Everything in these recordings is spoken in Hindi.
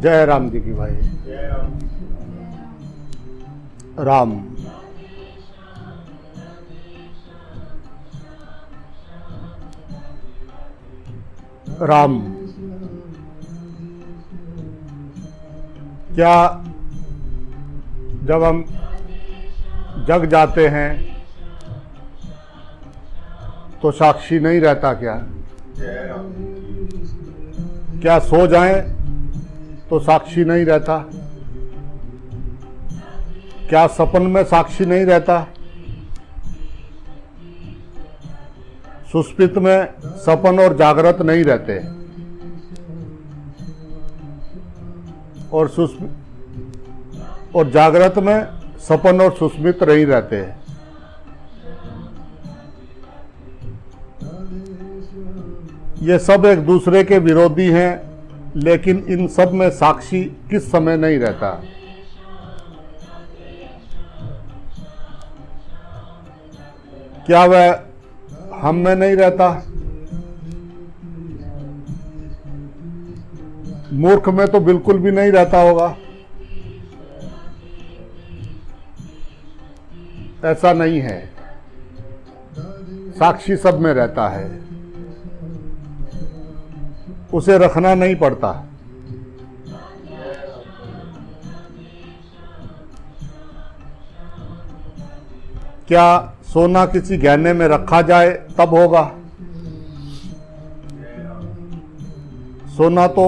जय राम जी की भाई। राम राम। क्या जब हम जग जाते हैं तो साक्षी नहीं रहता क्या? क्या सो जाएं तो साक्षी नहीं रहता? क्या सपन में साक्षी नहीं रहता? सुषुप्त में सपन और जागृत नहीं रहते, और जागृत में सपन और सुषुप्त नहीं रहते। ये सब एक दूसरे के विरोधी हैं, लेकिन इन सब में साक्षी किस समय नहीं रहता? क्या वह हम में नहीं रहता? मूर्ख में तो बिल्कुल भी नहीं रहता होगा। ऐसा नहीं है, साक्षी सब में रहता है, उसे रखना नहीं पड़ता। क्या सोना किसी गहने में रखा जाए तब होगा? सोना तो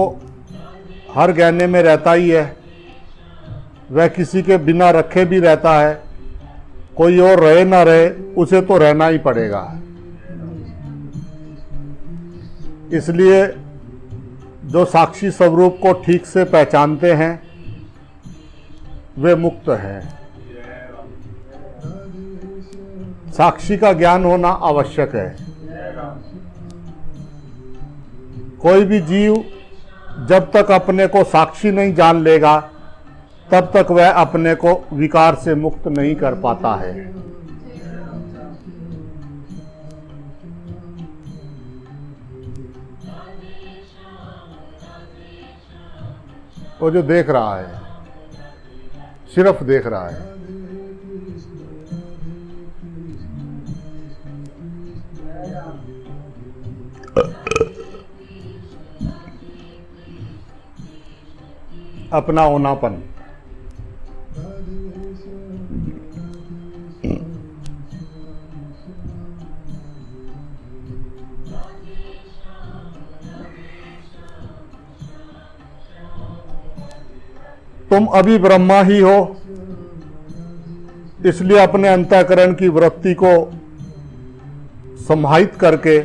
हर गहने में रहता ही है, वह किसी के बिना रखे भी रहता है। कोई और रहे ना रहे, उसे तो रहना ही पड़ेगा। इसलिए जो साक्षी स्वरूप को ठीक से पहचानते हैं वे मुक्त हैं। साक्षी का ज्ञान होना आवश्यक है। कोई भी जीव जब तक अपने को साक्षी नहीं जान लेगा तब तक वह अपने को विकार से मुक्त नहीं कर पाता है। वो जो देख रहा है, सिर्फ देख रहा है। अपना होनापन। तुम अभी ब्रह्मा ही हो, इसलिए अपने अंतःकरण की वृत्ति को समाहित करके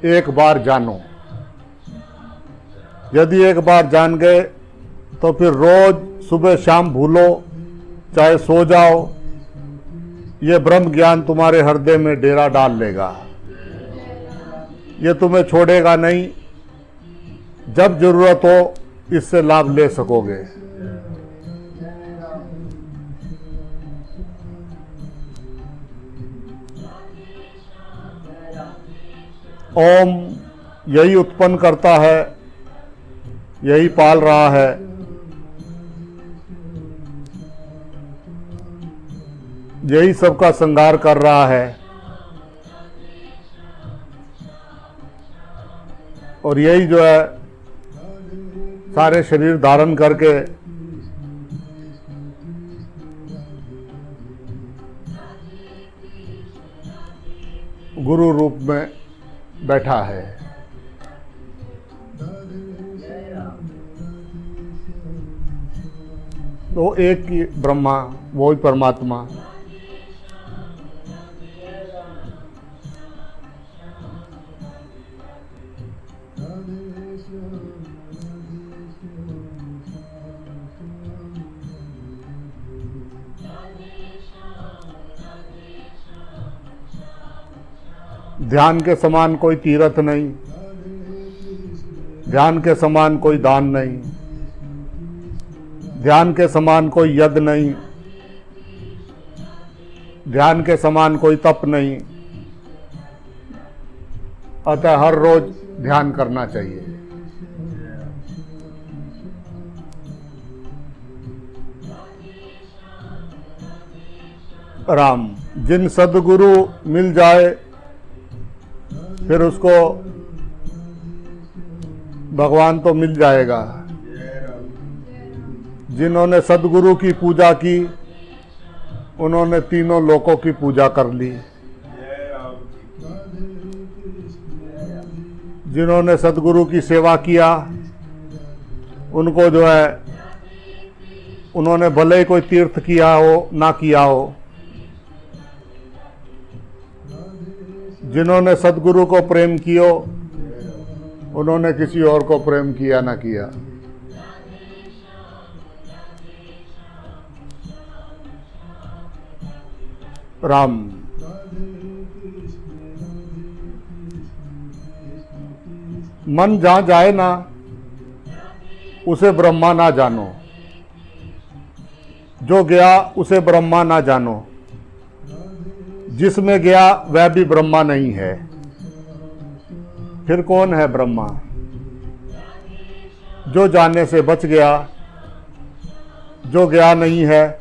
एक बार जानो। यदि एक बार जान गए तो फिर रोज सुबह शाम भूलो चाहे सो जाओ, ये ब्रह्म ज्ञान तुम्हारे हृदय में डेरा डाल लेगा। ये तुम्हें छोड़ेगा नहीं, जब जरूरत हो इससे लाभ ले सकोगे। ओम यही उत्पन्न करता है, यही पाल रहा है। यही सबका श्रृंगार कर रहा है, और यही जो है सारे शरीर धारण करके गुरु रूप में बैठा है। तो एक ही ब्रह्मा, वो ही परमात्मा। ध्यान के समान कोई तीर्थ नहीं, ध्यान के समान कोई दान नहीं, ध्यान के समान कोई यज्ञ नहीं, ध्यान के समान कोई तप नहीं। अतः हर रोज ध्यान करना चाहिए। राम, जिन सद्गुरु मिल जाए फिर उसको भगवान तो मिल जाएगा। जिन्होंने सद्गुरु की पूजा की उन्होंने तीनों लोकों की पूजा कर ली। जिन्होंने सद्गुरु की सेवा किया उनको जो है, उन्होंने भले ही कोई तीर्थ किया हो ना किया हो, जिन्होंने सद्गुरु को प्रेम किया उन्होंने किसी और को प्रेम किया ना किया। राम, मन जहां जाए ना उसे ब्रह्मा ना जानो, जो गया उसे ब्रह्मा ना जानो। जिसमें गया वह भी ब्रह्मा नहीं है, फिर कौन है ब्रह्मा? जो जाने से बच गया, जो गया नहीं है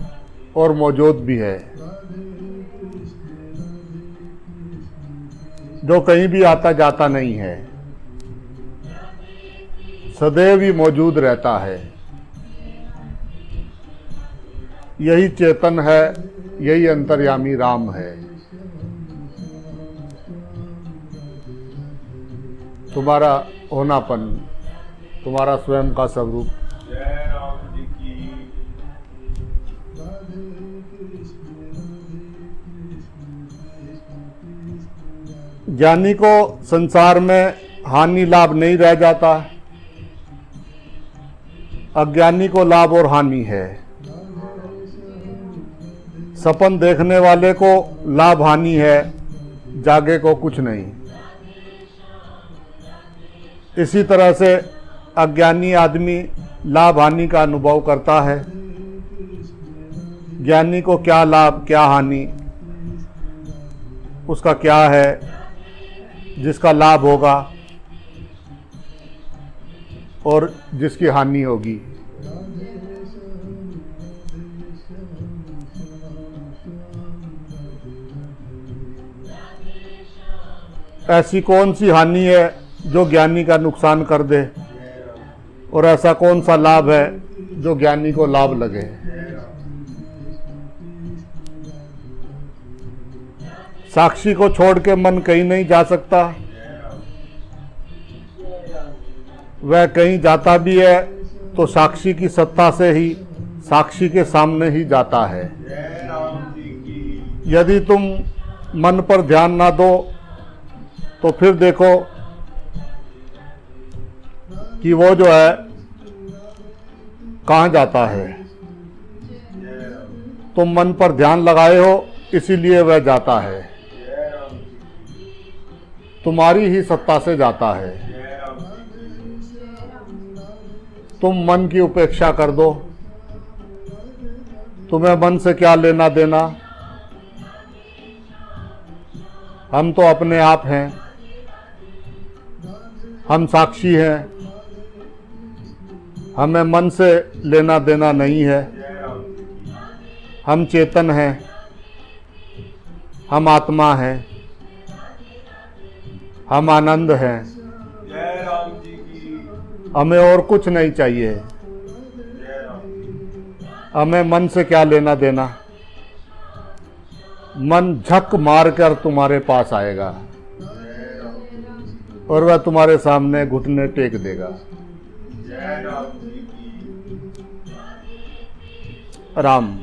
और मौजूद भी है, जो कहीं भी आता जाता नहीं है, सदैव ही मौजूद रहता है। यही चेतन है, यही अंतर्यामी राम है। तुम्हारा होनापन, तुम्हारा स्वयं का स्वरूप। जय राम जी की। ज्ञानी को संसार में हानि लाभ नहीं रह जाता, अज्ञानी को लाभ और हानि है। सपन देखने वाले को लाभ हानि है, जागे को कुछ नहीं। इसी तरह से अज्ञानी आदमी लाभ हानि का अनुभव करता है। ज्ञानी को क्या लाभ क्या हानि, उसका क्या है जिसका लाभ होगा और जिसकी हानि होगी। ऐसी कौन सी हानि है जो ज्ञानी का नुकसान कर दे, और ऐसा कौन सा लाभ है जो ज्ञानी को लाभ लगे। साक्षी को छोड़ के मन कहीं नहीं जा सकता, वह कहीं जाता भी है तो साक्षी की सत्ता से ही, साक्षी के सामने ही जाता है। यदि तुम मन पर ध्यान ना दो तो फिर देखो कि वो जो है कहाँ जाता है। तुम मन पर ध्यान लगाए हो इसीलिए वह जाता है, तुम्हारी ही सत्ता से जाता है। तुम मन की उपेक्षा कर दो, तुम्हें मन से क्या लेना देना। हम तो अपने आप हैं, हम साक्षी हैं, हमें मन से लेना देना नहीं है। हम चेतन हैं, हम आत्मा हैं, हम आनंद हैं। हमें और कुछ नहीं चाहिए। हमें मन से क्या लेना देना। मन झक मार कर तुम्हारे पास आएगा और वह तुम्हारे सामने घुटने टेक देगा। राम,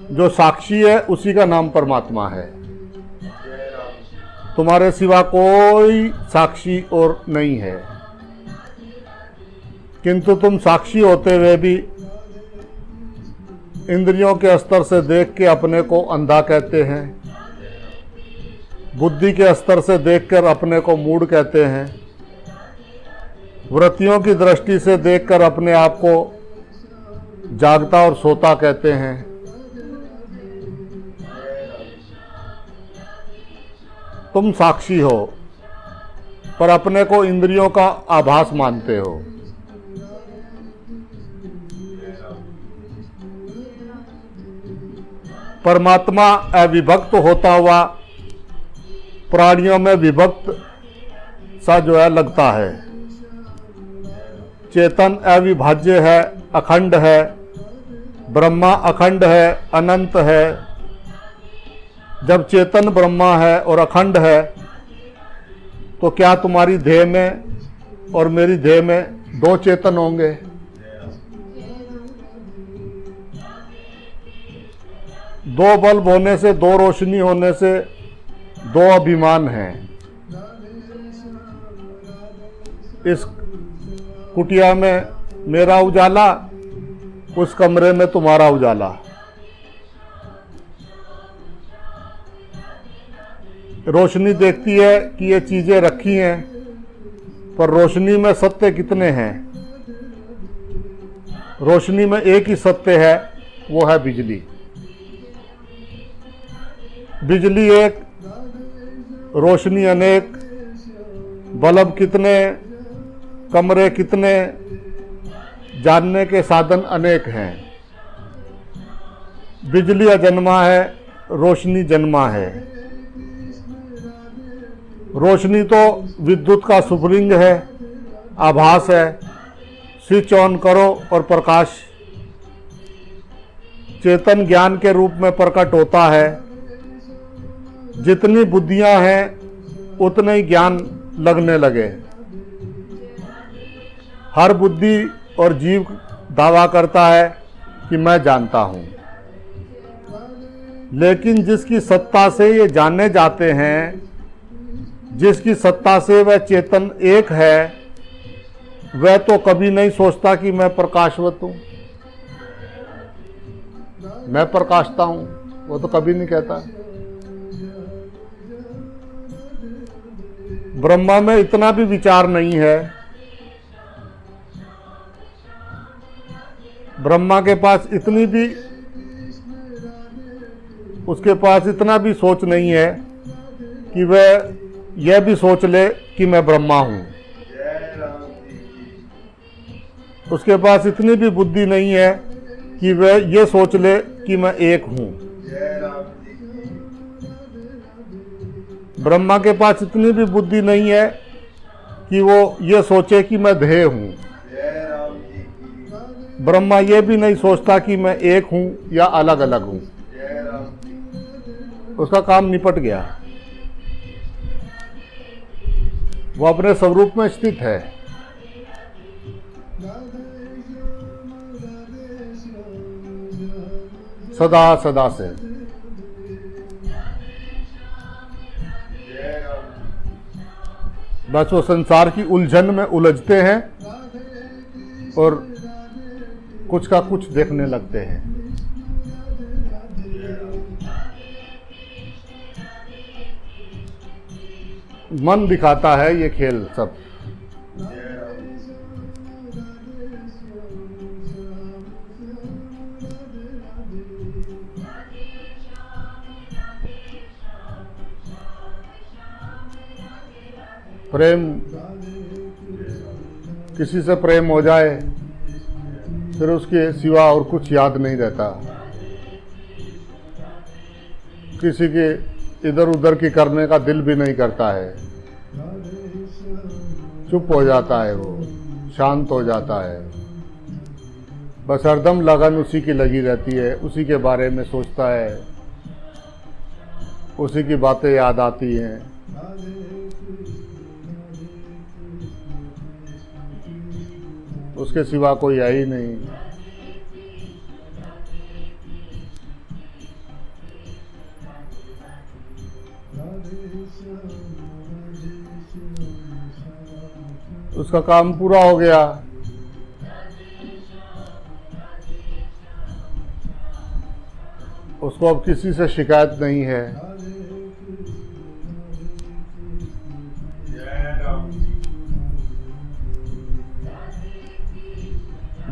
जो साक्षी है उसी का नाम परमात्मा है। तुम्हारे सिवा कोई साक्षी और नहीं है, किंतु तुम साक्षी होते हुए भी इंद्रियों के स्तर से देख के अपने को अंधा कहते हैं, बुद्धि के स्तर से देखकर अपने को मूढ़ कहते हैं, वृत्तियों की दृष्टि से देखकर अपने आप को जागता और सोता कहते हैं। तुम साक्षी हो पर अपने को इंद्रियों का आभास मानते हो। परमात्मा अविभक्त होता हुआ प्राणियों में विभक्त सा जो है लगता है। चेतन अविभाज्य है, अखंड है, ब्रह्मा अखंड है, अनंत है। जब चेतन ब्रह्मा है और अखंड है तो क्या तुम्हारी देह में और मेरी देह में दो चेतन होंगे? दो बल्ब होने से, दो रोशनी होने से दो अभिमान हैं। इस कुटिया में मेरा उजाला, उस कमरे में तुम्हारा उजाला। रोशनी देखती है कि ये चीजें रखी हैं, पर रोशनी में सत्य कितने हैं? रोशनी में एक ही सत्य है, वो है बिजली। बिजली एक, रोशनी अनेक, बल्ब कितने, कमरे कितने, जानने के साधन अनेक हैं। बिजली अजन्मा है, रोशनी जन्मा है। रोशनी तो विद्युत का स्फुलिंग है, आभास है। स्विच ऑन करो और प्रकाश चेतन ज्ञान के रूप में प्रकट होता है। जितनी बुद्धियां हैं उतने ही ज्ञान लगने लगे। हर बुद्धि और जीव दावा करता है कि मैं जानता हूं, लेकिन जिसकी सत्ता से ये जाने जाते हैं, जिसकी सत्ता से वह चेतन एक है, वह तो कभी नहीं सोचता कि मैं प्रकाशवत हूं, मैं प्रकाशता हूं। वो तो कभी नहीं कहता। ब्रह्मा में इतना भी विचार नहीं है। ब्रह्मा के पास इतनी भी, उसके पास इतना भी सोच नहीं है कि वह यह भी सोच ले कि मैं ब्रह्मा हूं। उसके पास इतनी भी बुद्धि नहीं है कि वह यह सोच ले कि मैं एक हूं। ब्रह्मा के पास इतनी भी बुद्धि नहीं है कि वो ये सोचे कि मैं ध्येय हूं। ब्रह्मा ये भी नहीं सोचता कि मैं एक हूं या अलग अलग हूं। उसका काम निपट गया। वो अपने स्वरूप में स्थित है। सदा सदा से। बस वो संसार की उलझन में उलझते हैं और कुछ का कुछ देखने लगते हैं। मन दिखाता है ये खेल सब। प्रेम, किसी से प्रेम हो जाए फिर उसके सिवा और कुछ याद नहीं रहता। किसी के इधर उधर की करने का दिल भी नहीं करता है। चुप हो जाता है, वो शांत हो जाता है। बस हरदम लगन उसी की लगी रहती है, उसी के बारे में सोचता है, उसी की बातें याद आती हैं। उसके सिवा कोई है ही नहीं। उसका काम पूरा हो गया। उसको अब किसी से शिकायत नहीं है। जय राम जी की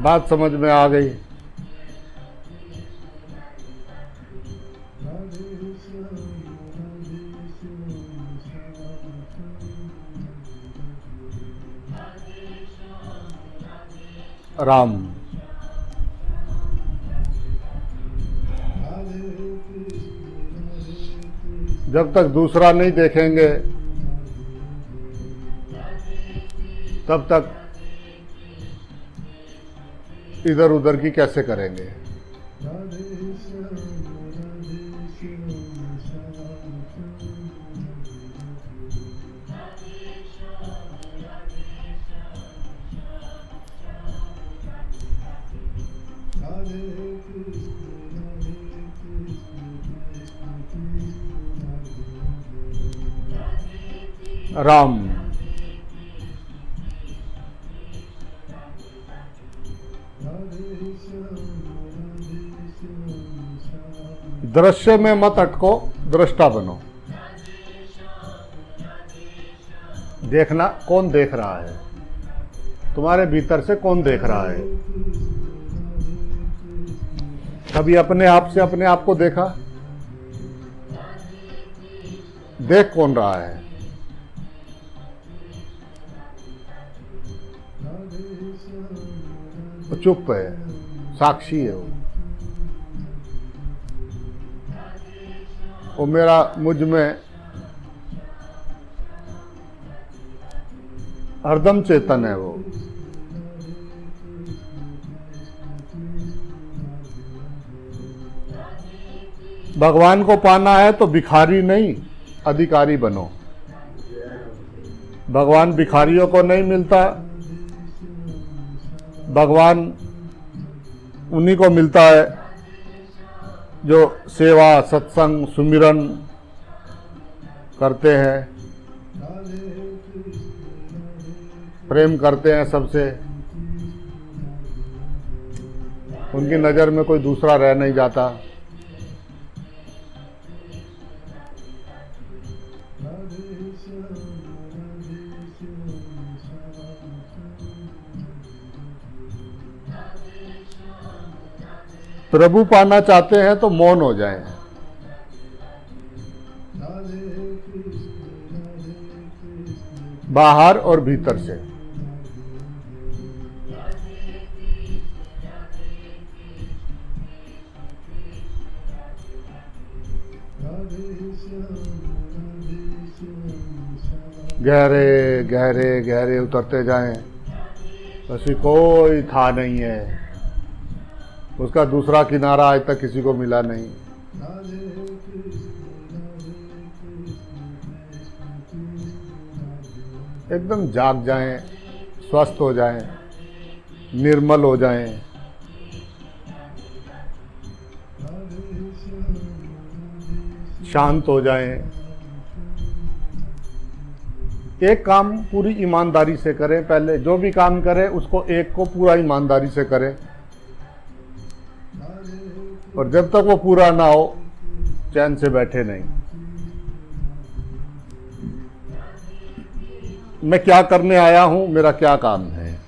बात समझ में आ गई? राम। जब तक दूसरा नहीं देखेंगे तब तक इधर उधर की कैसे करेंगे? राम। दृश्य में मत अटको, दृष्टा बनो। देखना कौन देख रहा है, तुम्हारे भीतर से कौन देख रहा है। कभी अपने आप से अपने आप को देखा? देख कौन रहा है? वो चुप है, साक्षी है वो मेरा मुझ में हरदम चेतन है वो। भगवान को पाना है तो भिखारी नहीं, अधिकारी बनो। भगवान भिखारियों को नहीं मिलता, भगवान उन्हीं को मिलता है जो सेवा, सत्संग, सुमिरन करते हैं, प्रेम करते हैं सबसे। उनकी नज़र में कोई दूसरा रह नहीं जाता। प्रभु पाना चाहते हैं तो मौन हो जाएं। बाहर और भीतर से। गहरे गहरे गहरे उतरते जाएं। बस कोई था नहीं है, उसका दूसरा किनारा आज तक किसी को मिला नहीं। एकदम जाग जाएं, स्वस्थ हो जाएं, निर्मल हो जाएं। शांत हो जाएं। एक काम पूरी ईमानदारी से करें। पहले जो भी काम करें उसको एक को पूरा ईमानदारी से करें, और जब तक वो पूरा ना हो चैन से बैठे नहीं। मैं क्या करने आया हूं, मेरा क्या काम है।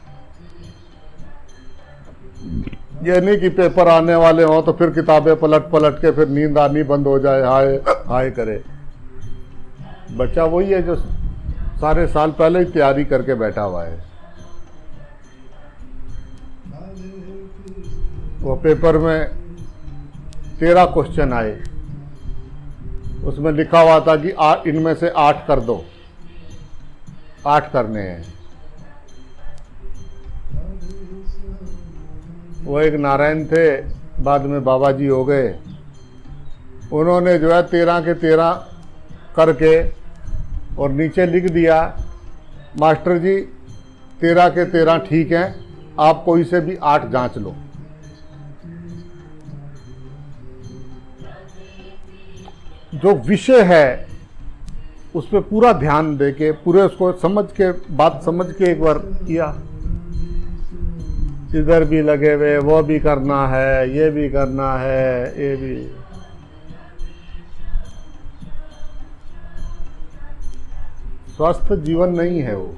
ये नहीं कि पेपर आने वाले हों तो फिर किताबें पलट पलट के फिर नींद आनी बंद हो जाए, हाय हाय करे। बच्चा वही है जो सारे साल पहले ही तैयारी करके बैठा हुआ है। वो पेपर में 13 क्वेश्चन आए, उसमें लिखा हुआ था कि इनमें से 8 कर दो, 8 करने हैं। वो एक नारायण थे, बाद में बाबा जी हो गए। उन्होंने जो है 13 के 13 करके और नीचे लिख दिया, मास्टर जी 13 के 13 ठीक हैं, आप कोई से भी 8 जांच लो। जो विषय है उस पर पूरा ध्यान देके, पूरे उसको समझ के, बात समझ के एक बार किया। इधर भी लगे हुए, वो भी करना है, ये भी करना है, ये भी। स्वस्थ जीवन नहीं है वो।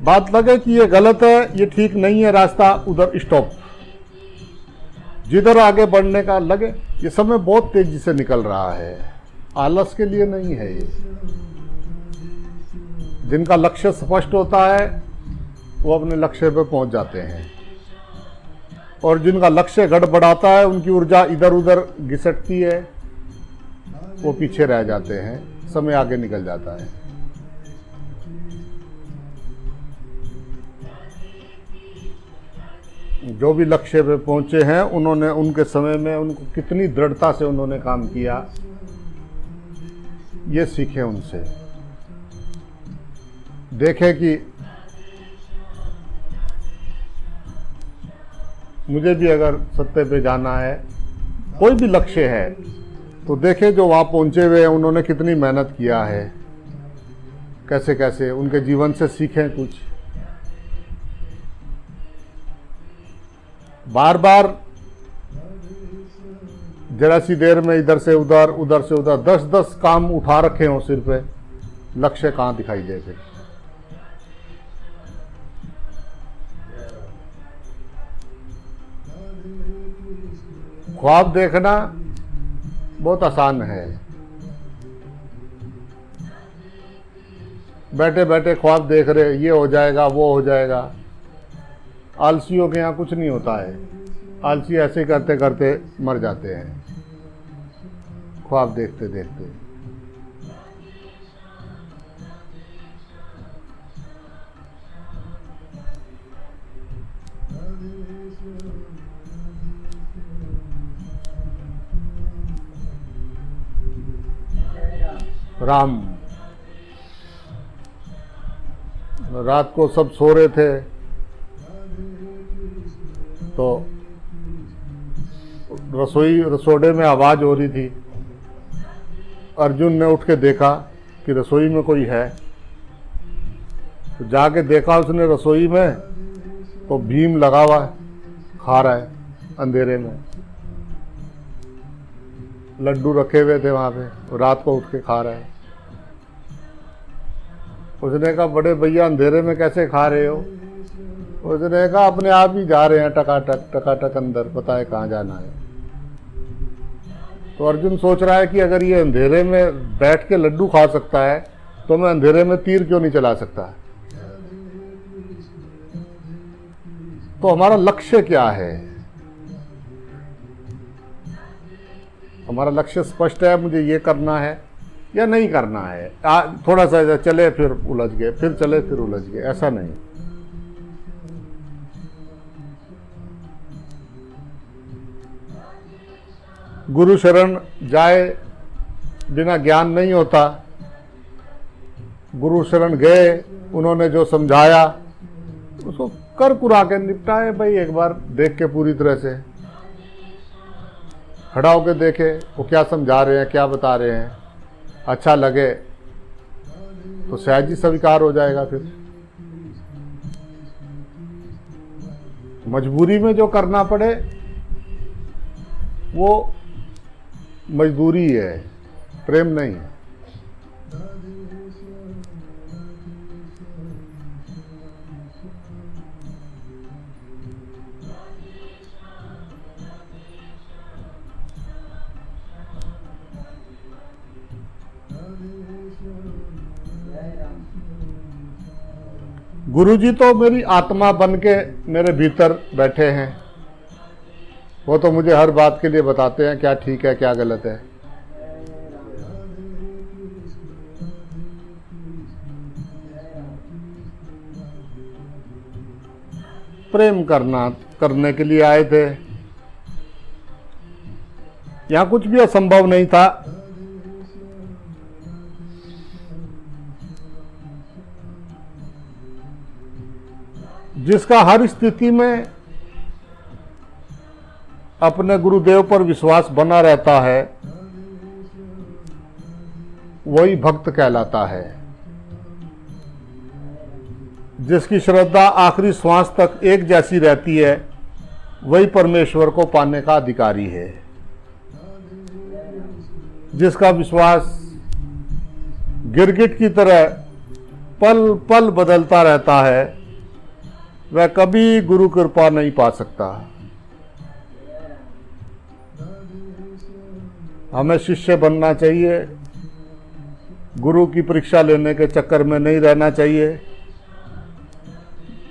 बात लगे कि ये गलत है, ये ठीक नहीं है रास्ता, उधर स्टॉप। जिधर आगे बढ़ने का लगे, ये समय बहुत तेजी से निकल रहा है, आलस के लिए नहीं है ये। जिनका लक्ष्य स्पष्ट होता है वो अपने लक्ष्य पे पहुंच जाते हैं, और जिनका लक्ष्य गड़बड़ाता है, उनकी ऊर्जा इधर उधर घिसटती है, वो पीछे रह जाते हैं, समय आगे निकल जाता है। जो भी लक्ष्य पे पहुंचे हैं, उन्होंने उनके समय में उनको कितनी दृढ़ता से उन्होंने काम किया, ये सीखें उनसे। देखें कि मुझे भी अगर सत्य पे जाना है, कोई भी लक्ष्य है, तो देखें जो वहाँ पहुँचे हुए हैं उन्होंने कितनी मेहनत किया है, कैसे कैसे उनके जीवन से सीखें कुछ। बार बार जरा सी देर में इधर से उधर, उधर से उधर 10-10 काम उठा रखे हों सिर पे, लक्ष्य कहाँ दिखाई दे फिर। ख्वाब देखना बहुत आसान है, बैठे बैठे ख्वाब देख रहे, ये हो जाएगा वो हो जाएगा। आलसियों के यहाँ कुछ नहीं होता है, आलसी ऐसे करते करते मर जाते हैं ख्वाब देखते देखते। राम, रात को सब सो रहे थे तो रसोड़े में आवाज हो रही थी। अर्जुन ने उठ के देखा कि रसोई में कोई है, तो जाके देखा उसने रसोई में, तो भीम लगा हुआ है, खा रहा है अंधेरे में। लड्डू रखे हुए थे वहां पे, रात को उठ के खा रहा है। उसने कहा बड़े भैया अंधेरे में कैसे खा रहे हो? उसने कहा अपने आप ही जा रहे हैं टकाटक अंदर, पता है कहाँ जाना है। तो अर्जुन सोच रहा है कि अगर ये अंधेरे में बैठ के लड्डू खा सकता है, तो मैं अंधेरे में तीर क्यों नहीं चला सकता। तो हमारा लक्ष्य क्या है? हमारा लक्ष्य स्पष्ट है, मुझे ये करना है या नहीं करना है। थोड़ा सा चले फिर उलझ गए, फिर चले फिर उलझ गए, ऐसा नहीं। गुरु शरण जाए बिना ज्ञान नहीं होता। गुरु शरण गए, उन्होंने जो समझाया उसको कर कुरा के निपटाए भाई। एक बार देख के पूरी तरह से खड़ा होकर देखे वो क्या समझा रहे हैं, क्या बता रहे हैं, अच्छा लगे तो सहज ही स्वीकार हो जाएगा। फिर मजबूरी में जो करना पड़े वो मजबूरी है, प्रेम नहीं है। गुरुजी तो मेरी आत्मा बन के मेरे भीतर बैठे हैं, वो तो मुझे हर बात के लिए बताते हैं क्या ठीक है क्या गलत है। प्रेम करने के लिए आए थे, यहां कुछ भी असंभव नहीं था। जिसका हर स्थिति में अपने गुरुदेव पर विश्वास बना रहता है, वही भक्त कहलाता है। जिसकी श्रद्धा आखिरी श्वास तक एक जैसी रहती है, वही परमेश्वर को पाने का अधिकारी है। जिसका विश्वास गिरगिट की तरह पल पल बदलता रहता है, वह कभी गुरु कृपा नहीं पा सकता। हमें शिष्य बनना चाहिए, गुरु की परीक्षा लेने के चक्कर में नहीं रहना चाहिए।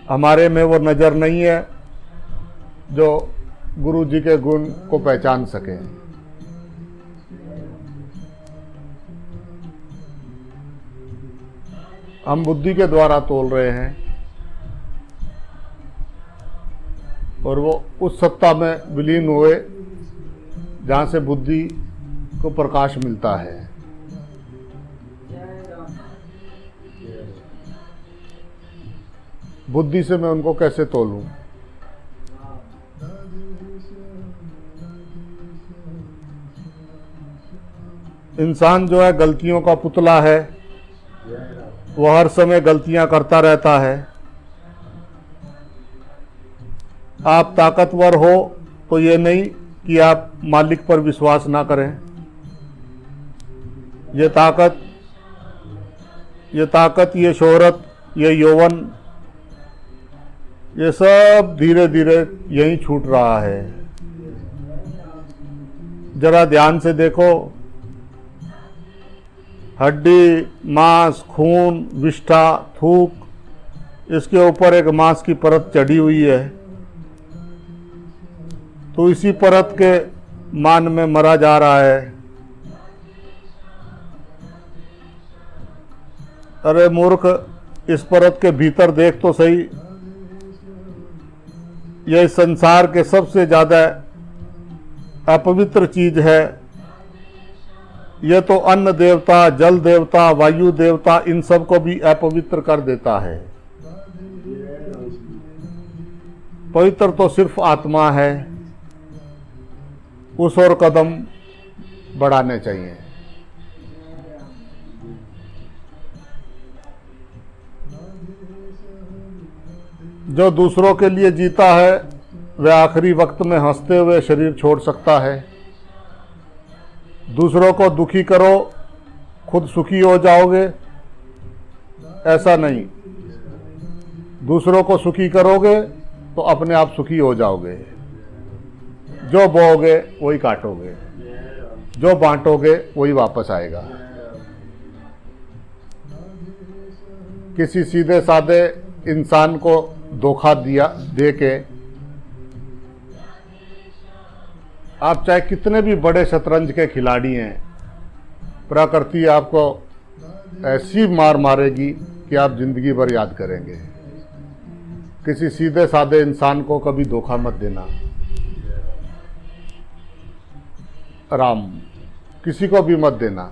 हमारे में वो नज़र नहीं है जो गुरु जी के गुण को पहचान सके। हम बुद्धि के द्वारा तोल रहे हैं और वो उस सत्ता में विलीन हुए जहाँ से बुद्धि को प्रकाश मिलता है। बुद्धि से मैं उनको कैसे तोलूं? इंसान जो है गलतियों का पुतला है, वो हर समय गलतियां करता रहता है। आप ताकतवर हो तो ये नहीं कि आप मालिक पर विश्वास ना करें। ये ताकत, ये शोहरत, ये यौवन, ये सब धीरे धीरे यहीं छूट रहा है। जरा ध्यान से देखो, हड्डी, मांस, खून, विष्ठा, थूक, इसके ऊपर एक मांस की परत चढ़ी हुई है, तो इसी परत के मान में मरा जा रहा है। अरे मूर्ख, इस परत के भीतर देख तो सही। यह संसार के सबसे ज्यादा अपवित्र चीज है। यह तो अन्न देवता, जल देवता, वायु देवता, इन सब को भी अपवित्र कर देता है। पवित्र तो सिर्फ आत्मा है। उस ओर कदम बढ़ाने चाहिए। जो दूसरों के लिए जीता है वह आखिरी वक्त में हंसते हुए शरीर छोड़ सकता है। दूसरों को दुखी करो, खुद सुखी हो जाओगे, ऐसा नहीं। दूसरों को सुखी करोगे तो अपने आप सुखी हो जाओगे। जो बोओगे वही काटोगे, जो बांटोगे वही वापस आएगा। किसी सीधे साधे इंसान को धोखा दे के आप चाहे कितने भी बड़े शतरंज के खिलाड़ी हैं, प्रकृति आपको ऐसी मार मारेगी कि आप जिंदगी भर याद करेंगे। किसी सीधे साधे इंसान को कभी धोखा मत देना। राम, किसी को भी मत देना।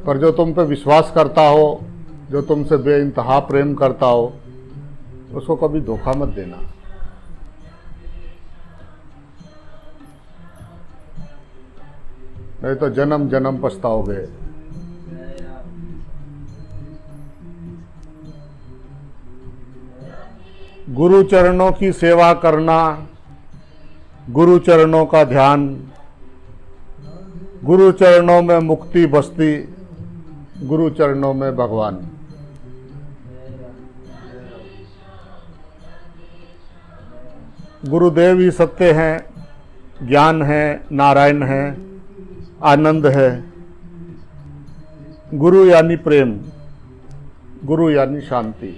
पर जो तुम पे विश्वास करता हो, जो तुमसे बेइंतहा प्रेम करता हो, उसको कभी धोखा मत देना। नहीं तो जन्म जन्म पछताओगे। गुरु चरणों की सेवा करना, गुरु चरणों का ध्यान, गुरु चरणों में मुक्ति बसती, गुरु चरणों में भगवान। गुरुदेव ही सत्य हैं, ज्ञान है, नारायण है, आनंद है। गुरु यानी प्रेम, गुरु यानी शांति,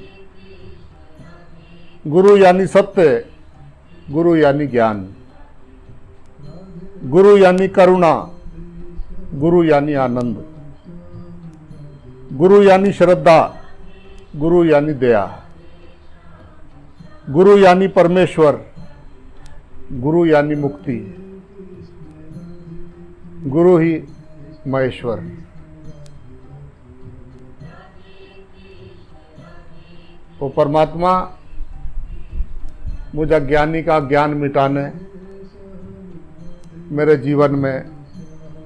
गुरु यानी सत्य, गुरु यानी ज्ञान, गुरु यानी करुणा, गुरु यानी आनंद, गुरु यानी श्रद्धा, गुरु यानी दया, गुरु यानी परमेश्वर, गुरु यानी मुक्ति, गुरु ही महेश्वर। वो परमात्मा मुझ अज्ञानी का ज्ञान मिटाने मेरे जीवन में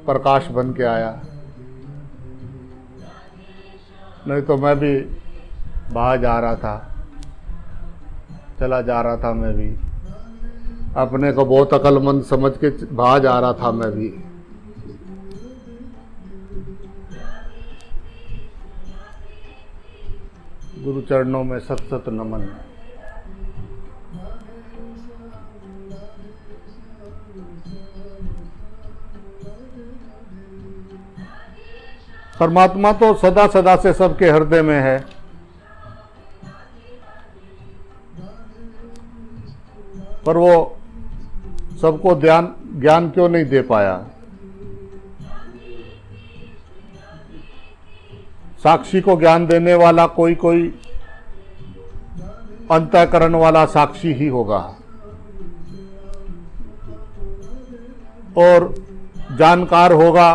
प्रकाश बन के आया। नहीं तो मैं भी बाहर जा रहा था, चला जा रहा था। मैं भी अपने को बहुत अक्लमंद समझ के बाहर जा रहा था। मैं भी गुरु चरणों में सत सत नमन। परमात्मा तो सदा सदा से सबके हृदय में है, पर वो सबको ज्ञान क्यों नहीं दे पाया। साक्षी को ज्ञान देने वाला कोई कोई अंतःकरण वाला साक्षी ही होगा, और जानकार होगा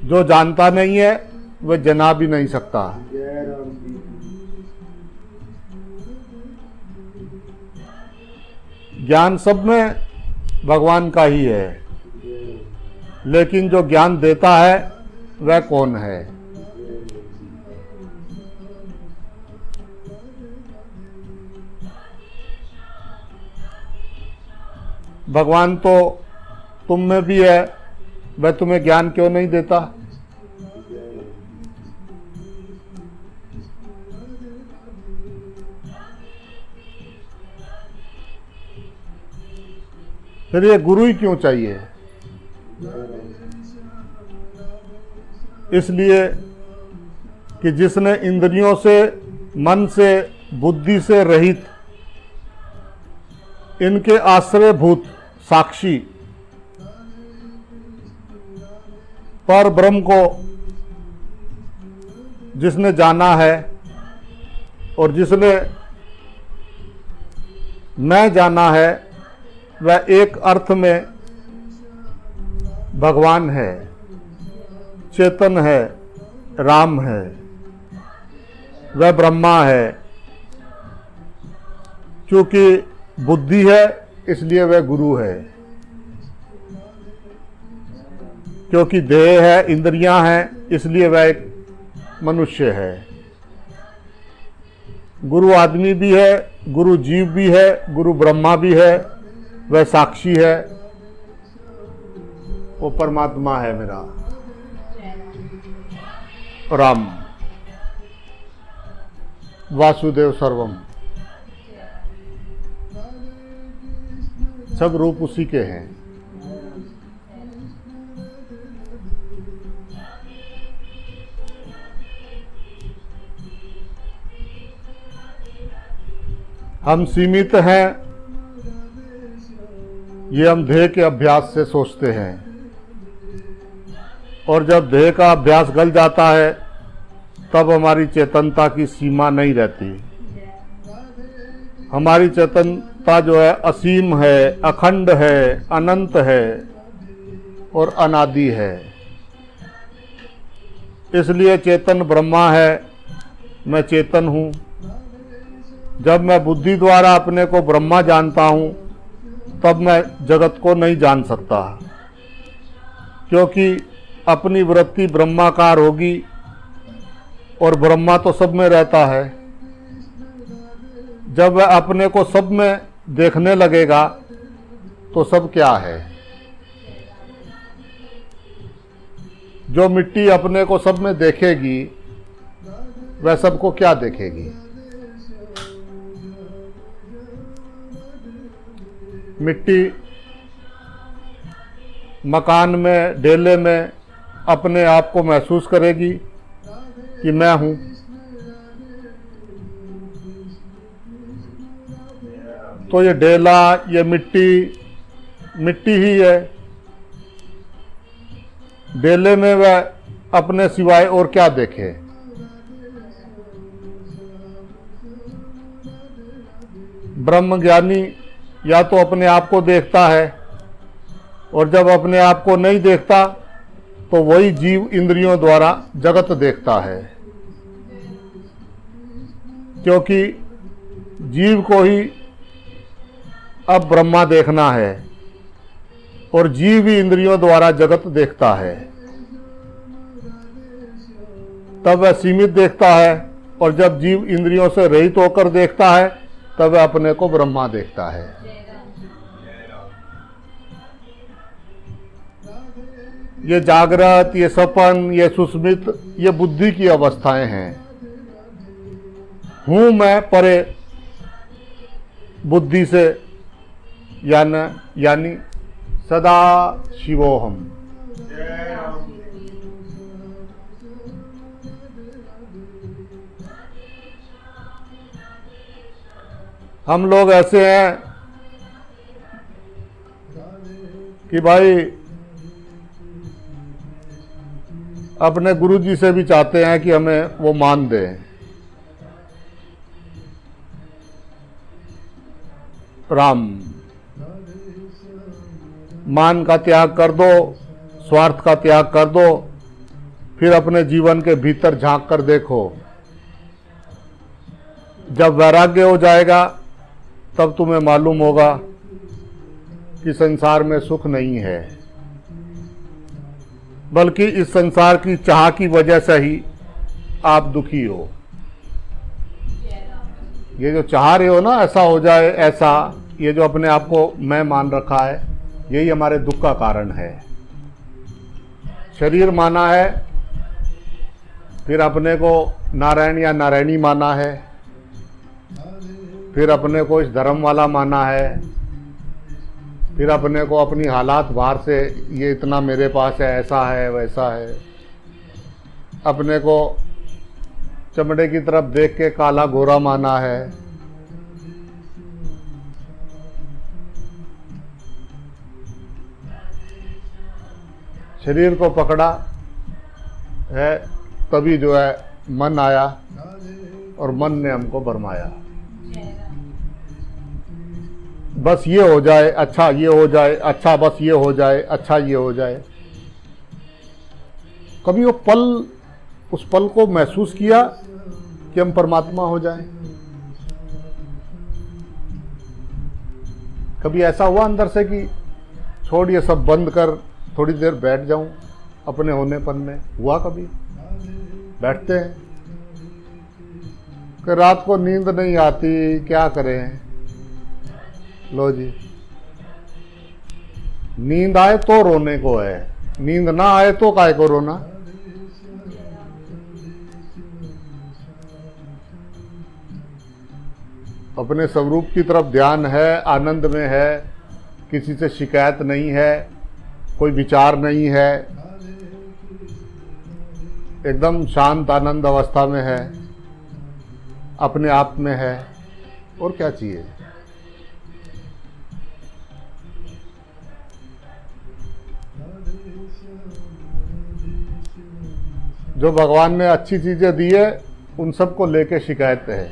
जो जानता नहीं है वह जना भी नहीं सकता। ज्ञान सब में भगवान का ही है, लेकिन जो ज्ञान देता है वह कौन है। भगवान तो तुम में भी है, वह तुम्हें ज्ञान क्यों नहीं देता। फिर ये गुरु ही क्यों चाहिए। इसलिए कि जिसने इंद्रियों से, मन से, बुद्धि से रहित इनके आश्रयभूत साक्षी पर ब्रह्म को जिसने जाना है और जिसने मैं जाना है, वह एक अर्थ में भगवान है, चेतन है, राम है, वह ब्रह्मा है। क्योंकि बुद्धि है इसलिए वह गुरु है, क्योंकि देह है, इंद्रियां हैं, इसलिए वह एक मनुष्य है। गुरु आदमी भी है, गुरु जीव भी है, गुरु ब्रह्मा भी है, वह साक्षी है, वो परमात्मा है मेरा राम, वासुदेव सर्वम। सब रूप उसी के हैं। हम सीमित हैं, ये हम देह के अभ्यास से सोचते हैं, और जब देह का अभ्यास गल जाता है तब हमारी चेतनता की सीमा नहीं रहती। हमारी चेतनता जो है असीम है, अखंड है, अनंत है और अनादि है। इसलिए चेतन ब्रह्मा है, मैं चेतन हूँ। जब मैं बुद्धि द्वारा अपने को ब्रह्मा जानता हूँ तब मैं जगत को नहीं जान सकता, क्योंकि अपनी वृत्ति ब्रह्माकार होगी और ब्रह्मा तो सब में रहता है। जब वह अपने को सब में देखने लगेगा तो सब क्या है। जो मिट्टी अपने को सब में देखेगी वह सबको क्या देखेगी। मिट्टी मकान में, डेले में अपने आप को महसूस करेगी कि मैं हूं। तो ये डेला, ये मिट्टी ही है। डेले में वह अपने सिवाय और क्या देखे। ब्रह्मज्ञानी या तो अपने आप को देखता है, और जब अपने आप को नहीं देखता तो वही जीव इंद्रियों द्वारा जगत देखता है, क्योंकि जीव को ही अब ब्रह्मा देखना है और जीव ही इंद्रियों द्वारा जगत देखता है। तब वह सीमित देखता है, और जब जीव इंद्रियों से रहित होकर देखता है तब वह अपने को ब्रह्मा देखता है। ये जागृत, ये सपन, ये सुस्मित, ये बुद्धि की अवस्थाएं हैं। हूं मैं परे बुद्धि से, यानी सदा शिवोहम। जय राम जी की। हम लोग ऐसे हैं कि भाई अपने गुरुजी से भी चाहते हैं कि हमें वो मान दें। राम, मान का त्याग कर दो, स्वार्थ का त्याग कर दो, फिर अपने जीवन के भीतर झांक कर देखो। जब वैराग्य हो जाएगा तब तुम्हें मालूम होगा कि संसार में सुख नहीं है, बल्कि इस संसार की चाह की वजह से ही आप दुखी हो। ये जो चाह रहे हो ना ऐसा हो जाए ऐसा, ये जो अपने आप को मैं मान रखा है, यही हमारे दुख का कारण है। शरीर माना है, फिर अपने को नारायण या नारायणी माना है, फिर अपने को इस धर्म वाला माना है, फिर अपने को अपनी हालात बाहर से, ये इतना मेरे पास है, ऐसा है वैसा है, अपने को चमड़े की तरफ देख के काला गोरा माना है। शरीर को पकड़ा है तभी जो है मन आया और मन ने हमको भरमाया। बस ये हो जाए, अच्छा ये हो जाए, अच्छा बस ये हो जाए, अच्छा ये हो जाए। कभी वो पल, उस पल को महसूस किया कि हम परमात्मा हो जाएं? कभी ऐसा हुआ अंदर से कि छोड़ ये सब बंद कर, थोड़ी देर बैठ जाऊं अपने होनेपन में? हुआ कभी? बैठते हैं कि रात को नींद नहीं आती, क्या करें? लो जी, नींद आए तो रोने को है, नींद ना आए तो काहे को रोना? अपने स्वरूप की तरफ ध्यान है, आनंद में है, किसी से शिकायत नहीं है, कोई विचार नहीं है, एकदम शांत आनंद अवस्था में है, अपने आप में है, और क्या चाहिए? जो भगवान ने अच्छी चीजें दी है उन सबको लेके शिकायत है।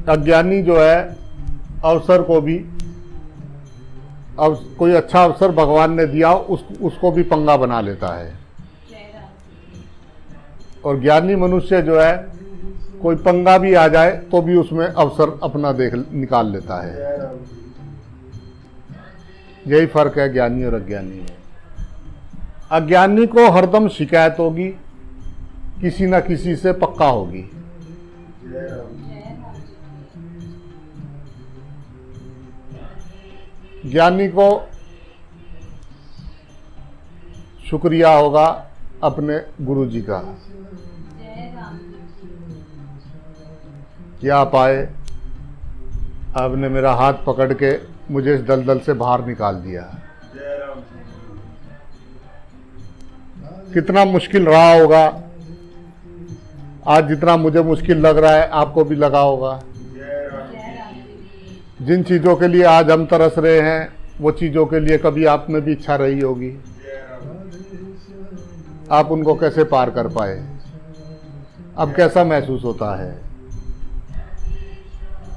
अज्ञानी जो है अवसर को भी, अब कोई अच्छा अवसर भगवान ने दिया उसको भी पंगा बना लेता है, और ज्ञानी मनुष्य जो है कोई पंगा भी आ जाए तो भी उसमें अवसर अपना निकाल लेता है। जय राम जी। यही फर्क है ज्ञानी और अज्ञानी में। अज्ञानी को हरदम शिकायत होगी, किसी ना किसी से पक्का होगी। जय राम जी। ज्ञानी को शुक्रिया होगा अपने गुरु जी का कि आप आए, आपने मेरा हाथ पकड़ के मुझे इस दलदल से बाहर निकाल दिया। जय राम जी। कितना मुश्किल रहा होगा, आज जितना मुझे मुश्किल लग रहा है आपको भी लगा होगा। जय राम जी। जिन चीज़ों के लिए आज हम तरस रहे हैं वो चीज़ों के लिए कभी आप में भी इच्छा रही होगी। जय राम जी। आप उनको कैसे पार कर पाए? अब कैसा महसूस होता है?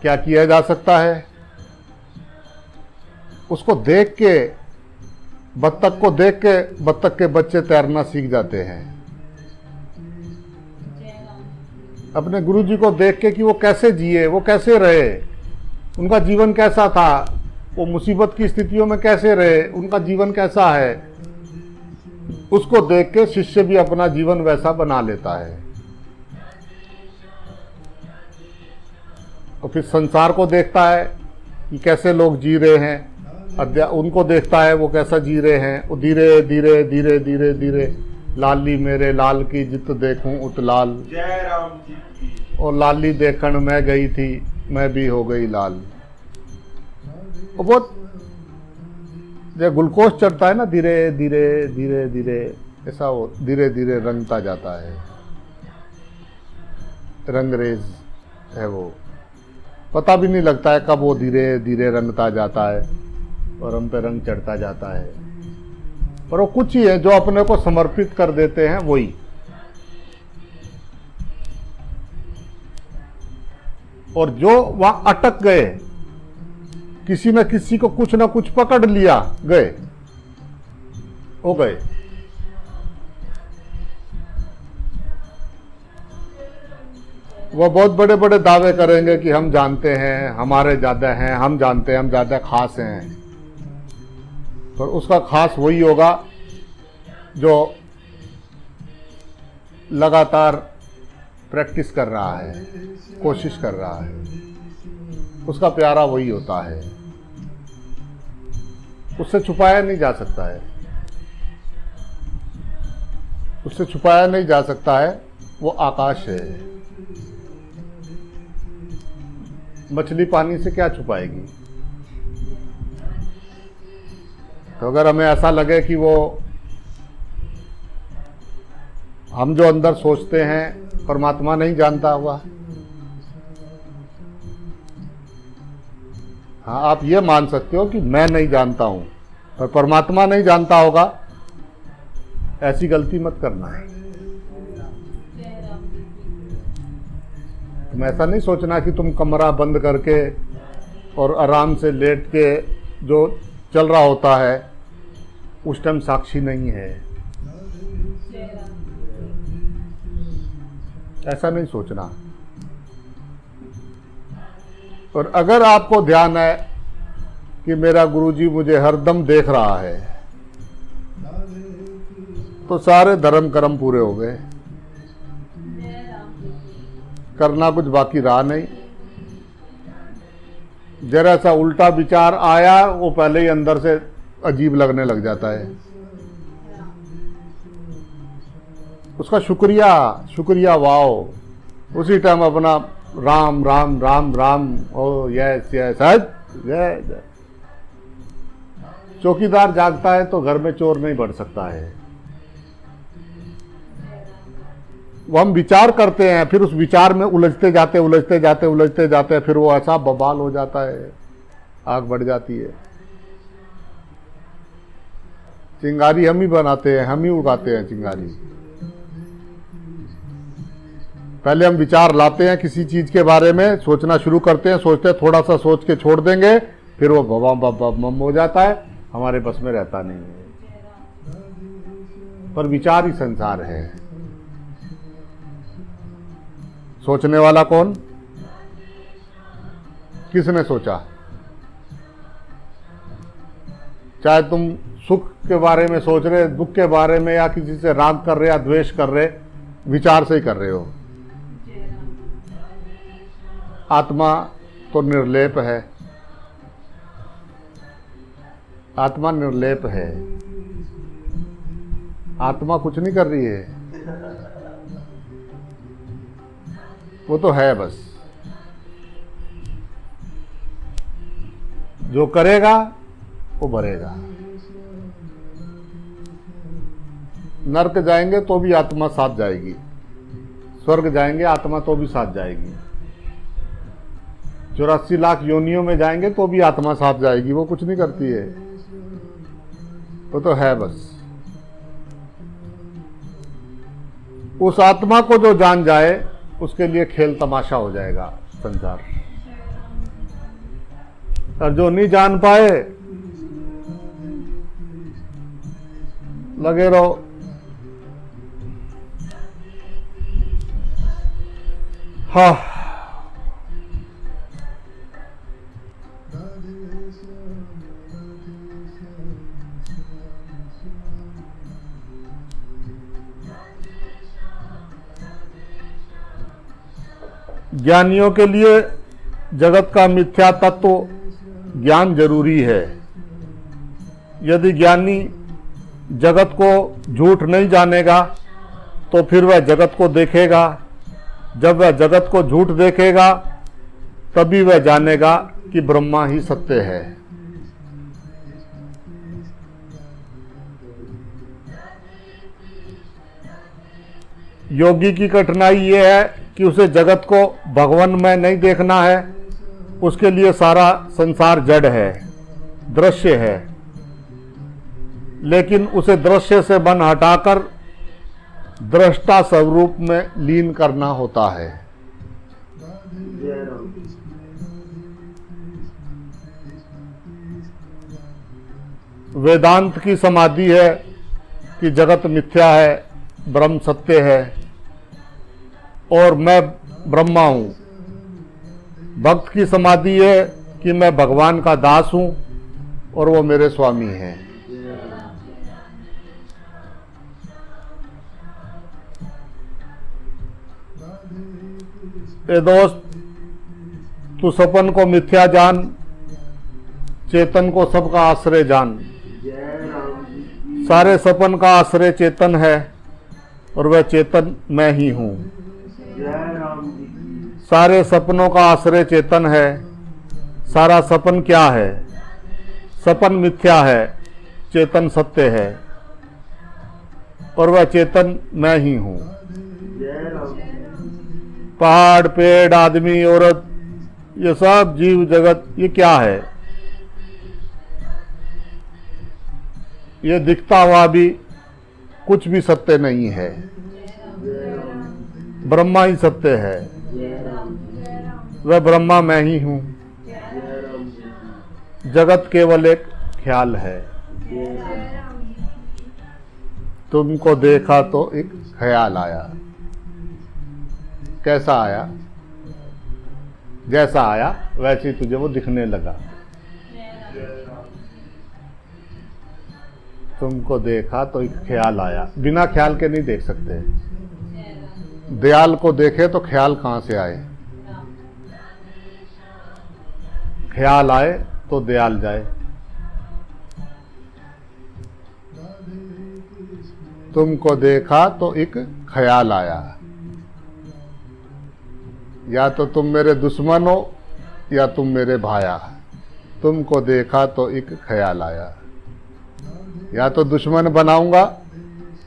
क्या किया जा सकता है? उसको देख के, बत्तख को देख के बत्तख के बच्चे तैरना सीख जाते हैं। अपने गुरुजी को देख के कि वो कैसे जिए, वो कैसे रहे, उनका जीवन कैसा था, वो मुसीबत की स्थितियों में कैसे रहे, उनका जीवन कैसा है, उसको देख के शिष्य भी अपना जीवन वैसा बना लेता है। और फिर संसार को देखता है कि कैसे लोग जी रहे हैं, उनको देखता है वो कैसा जी रहे हैं। वो धीरे धीरे धीरे धीरे धीरे लाली मेरे लाल की जित देखूं उत लाल, जय राम जी की। और लाली देखण मैं गई थी मैं भी हो गई लाल। वो बहुत जब ग्लूकोज चढ़ता है ना, धीरे धीरे धीरे धीरे ऐसा वो धीरे धीरे रंगता जाता है, रंगरेज है वो, पता भी नहीं लगता है कब वो धीरे धीरे रंगता जाता है और हम पे रंग चढ़ता जाता है। पर वो कुछ ही है जो अपने को समर्पित कर देते हैं वही। और जो वहां अटक गए, किसी न किसी को कुछ ना कुछ पकड़ लिया, गए हो गए। वह बहुत बड़े बड़े दावे करेंगे कि हम जानते हैं, हमारे ज्यादा हैं, हम जानते हैं, हम ज्यादा खास हैं। पर उसका खास वही होगा जो लगातार प्रैक्टिस कर रहा है, कोशिश कर रहा है, उसका प्यारा वही होता है। उससे छुपाया नहीं जा सकता है, उससे छुपाया नहीं जा सकता है। वो आकाश है। मछली पानी से क्या छुपाएगी? तो अगर हमें ऐसा लगे कि वो हम जो अंदर सोचते हैं परमात्मा नहीं जानता हुआ, हाँ आप ये मान सकते हो कि मैं नहीं जानता हूं पर परमात्मा नहीं जानता होगा, ऐसी गलती मत करना है। तुम ऐसा नहीं सोचना कि तुम कमरा बंद करके और आराम से लेट के जो चल रहा होता है उस टाइम साक्षी नहीं है, ऐसा नहीं सोचना। और अगर आपको ध्यान है कि मेरा गुरुजी मुझे हरदम देख रहा है, तो सारे धर्म कर्म पूरे हो गए, करना कुछ बाकी रहा नहीं। जरा सा उल्टा विचार आया वो पहले ही अंदर से अजीब लगने लग जाता है। उसका शुक्रिया शुक्रिया वाओ, उसी टाइम अपना राम राम राम राम, ओ यस यस जय जय। चौकीदार जागता है तो घर में चोर नहीं बढ़ सकता है। वो हम विचार करते हैं, फिर उस विचार में उलझते जाते उलझते जाते उलझते जाते, फिर वो ऐसा बवाल हो जाता है, आग बढ़ जाती है। चिंगारी हम ही बनाते हैं, हम ही उगाते हैं चिंगारी। पहले हम विचार लाते हैं किसी चीज के बारे में, सोचना शुरू करते हैं, सोचते हैं थोड़ा सा सोच के छोड़ देंगे, फिर वो बम हो जाता है, हमारे बस में रहता नहीं है। पर विचार ही संसार है। सोचने वाला कौन? किसने सोचा? चाहे तुम सुख के बारे में सोच रहे, दुख के बारे में, या किसी से राग कर रहे या द्वेष कर रहे, विचार से ही कर रहे हो। आत्मा तो निर्लेप है, आत्मा निर्लेप है, आत्मा कुछ नहीं कर रही है, वो तो है बस। जो करेगा वो भरेगा। नरक जाएंगे तो भी आत्मा साथ जाएगी, स्वर्ग जाएंगे आत्मा तो भी साथ जाएगी, 84 लाख योनियों में जाएंगे तो भी आत्मा साथ जाएगी। वो कुछ नहीं करती है, वो तो है बस। उस आत्मा को जो जान जाए उसके लिए खेल तमाशा हो जाएगा संसार। और जो नहीं जान पाए लगे रहो। हाँ, ज्ञानियों के लिए जगत का मिथ्या तत्व ज्ञान जरूरी है। यदि ज्ञानी जगत को झूठ नहीं जानेगा तो फिर वह जगत को देखेगा। जब वह जगत को झूठ देखेगा तभी वह जानेगा कि ब्रह्मा ही सत्य है। योगी की कठिनाई यह है कि उसे जगत को भगवान में नहीं देखना है। उसके लिए सारा संसार जड़ है, दृश्य है, लेकिन उसे दृश्य से मन हटाकर दृष्टा स्वरूप में लीन करना होता है। जय राम जी वेदांत की समाधि है कि जगत मिथ्या है, ब्रह्म सत्य है और मैं ब्रह्मा हूं। भक्त की समाधि है कि मैं भगवान का दास हूं और वो मेरे स्वामी हैं। ए दोस्त, तू सपन को मिथ्या जान, चेतन को सबका आश्रय जान। जय राम जी सारे सपन का आश्रय चेतन है और वह चेतन मैं ही हूं। जय राम जी सारे सपनों का आश्रय चेतन है। सारा सपन क्या है? सपन मिथ्या है, चेतन सत्य है और वह चेतन मैं ही हूं। जय राम जी पहाड़, पेड़, आदमी, औरत, ये सब जीव जगत ये क्या है? ये दिखता हुआ भी कुछ भी सत्य नहीं है। ब्रह्मा ही सत्य है। वह ब्रह्मा मैं ही हूं। जगत केवल एक ख्याल है। तुमको देखा तो एक ख्याल आया। कैसा आया? जैसा आया वैसे ही तुझे वो दिखने लगा। तुमको देखा तो एक ख्याल आया। बिना ख्याल के नहीं देख सकते। दयाल को देखे तो ख्याल कहां से आए? ख्याल आए तो दयाल जाए। तुमको देखा तो एक ख्याल आया। या तो तुम मेरे दुश्मन हो या तुम मेरे भाया। तुमको देखा तो एक ख्याल आया। या तो दुश्मन बनाऊंगा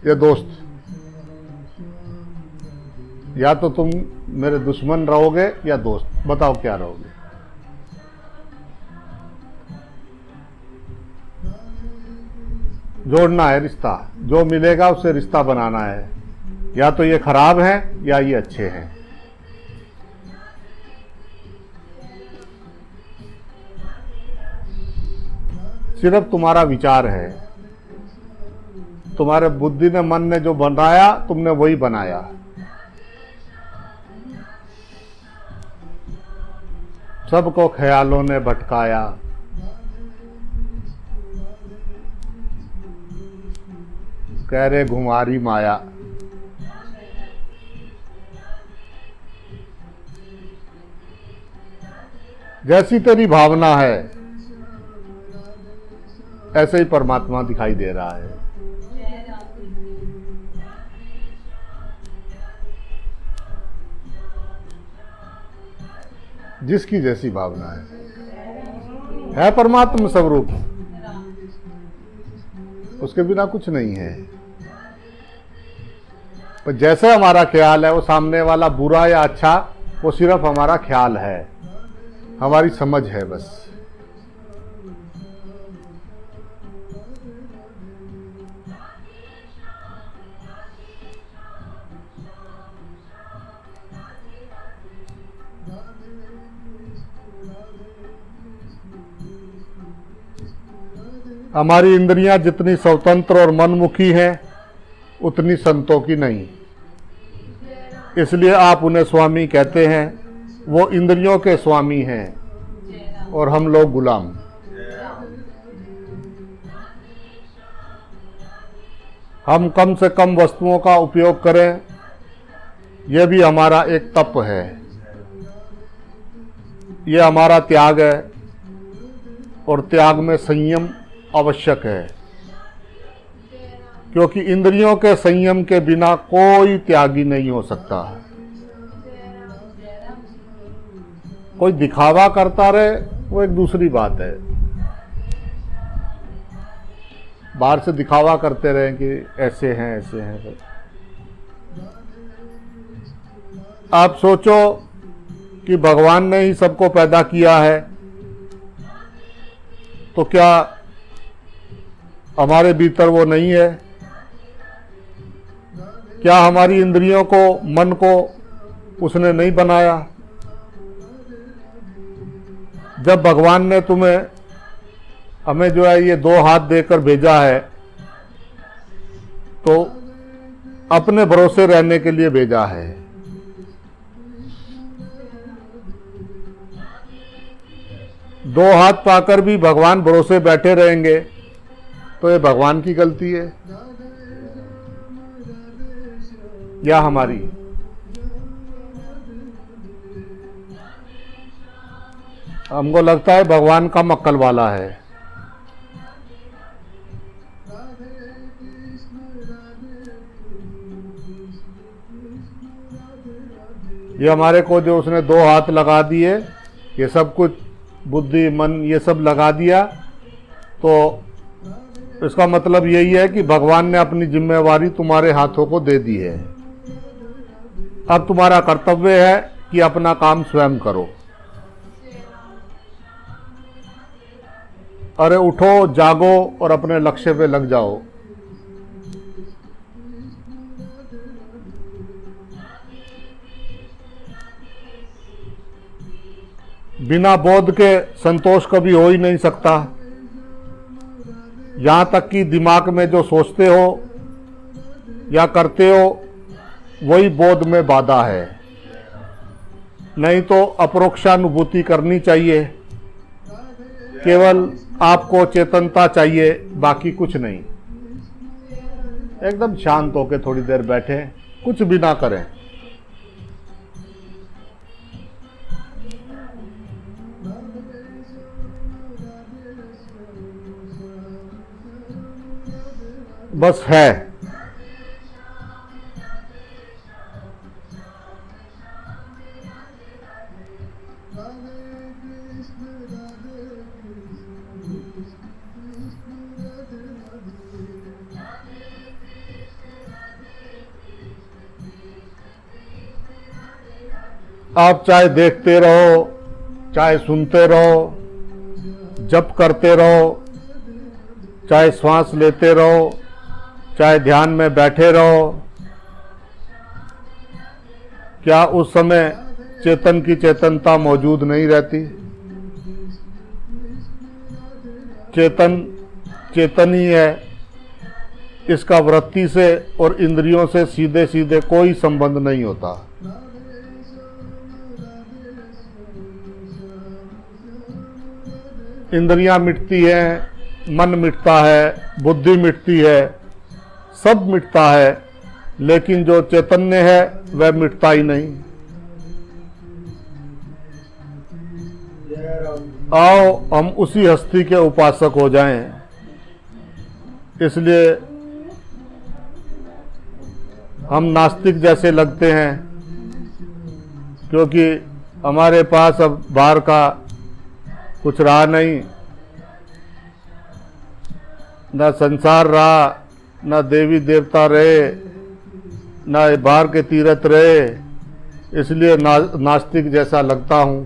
या दोस्त। या तो तुम मेरे दुश्मन रहोगे या दोस्त। बताओ क्या रहोगे? जोड़ना है रिश्ता। जो मिलेगा उससे रिश्ता बनाना है। या तो ये खराब है या ये अच्छे हैं। सिर्फ तुम्हारा विचार है। तुम्हारे बुद्धि ने, मन ने जो बनाया तुमने वही बनाया। सबको ख्यालों ने भटकाया। कह रहे घुमारी माया। जैसी तेरी भावना है ऐसे ही परमात्मा दिखाई दे रहा है। जिसकी जैसी भावना है परमात्मा स्वरूप। उसके बिना कुछ नहीं है। पर जैसे हमारा ख्याल है, वो सामने वाला बुरा या अच्छा, वो सिर्फ हमारा ख्याल है, हमारी समझ है बस। हमारी इंद्रियां जितनी स्वतंत्र और मनमुखी हैं उतनी संतों की नहीं। इसलिए आप उन्हें स्वामी कहते हैं। वो इंद्रियों के स्वामी हैं और हम लोग गुलाम। हम कम से कम वस्तुओं का उपयोग करें, यह भी हमारा एक तप है। ये हमारा त्याग है और त्याग में संयम आवश्यक है, क्योंकि इंद्रियों के संयम के बिना कोई त्यागी नहीं हो सकता। कोई दिखावा करता रहे वो एक दूसरी बात है, बाहर से दिखावा करते रहे कि ऐसे हैं ऐसे हैं। आप सोचो कि भगवान ने ही सबको पैदा किया है, तो क्या हमारे भीतर वो नहीं है? क्या हमारी इंद्रियों को, मन को उसने नहीं बनाया? जब भगवान ने हमें जो है ये 2 हाथ देकर भेजा है, तो अपने भरोसे रहने के लिए भेजा है। दो हाथ पाकर भी भगवान भरोसे बैठे रहेंगे तो ये भगवान की गलती है या हमारी? हमको लगता है भगवान का मक्कल वाला है। ये हमारे को जो उसने 2 हाथ लगा दिए, ये सब कुछ बुद्धि मन ये सब लगा दिया, तो इसका मतलब यही है कि भगवान ने अपनी जिम्मेवारी तुम्हारे हाथों को दे दी है। अब तुम्हारा कर्तव्य है कि अपना काम स्वयं करो। अरे उठो, जागो और अपने लक्ष्य पे लग जाओ। बिना बोध के संतोष कभी हो ही नहीं सकता। यहां तक कि दिमाग में जो सोचते हो या करते हो वही बोध में बाधा है। नहीं तो अपरोक्षानुभूति करनी चाहिए, केवल आपको चेतनता चाहिए, बाकी कुछ नहीं। एकदम शांत होकर थोड़ी देर बैठे, कुछ भी ना करें। बस है। आप चाहे देखते रहो, चाहे सुनते रहो, जप करते रहो, चाहे श्वास लेते रहो, चाहे ध्यान में बैठे रहो, क्या उस समय चेतन की चेतनता मौजूद नहीं रहती? चेतन चेतन ही है, इसका वृत्ति से और इंद्रियों से सीधे सीधे कोई संबंध नहीं होता। इंद्रियां मिटती हैं, मन मिटता है, बुद्धि मिटती है, सब मिटता है, लेकिन जो चैतन्य है वह मिटता ही नहीं। आओ हम उसी हस्ती के उपासक हो जाएं। इसलिए हम नास्तिक जैसे लगते हैं, क्योंकि हमारे पास अब बाहर का कुछ रहा नहीं, न संसार रहा, न देवी देवता रहे, न बाहर के तीर्थ रहे, इसलिए नास्तिक जैसा लगता हूं।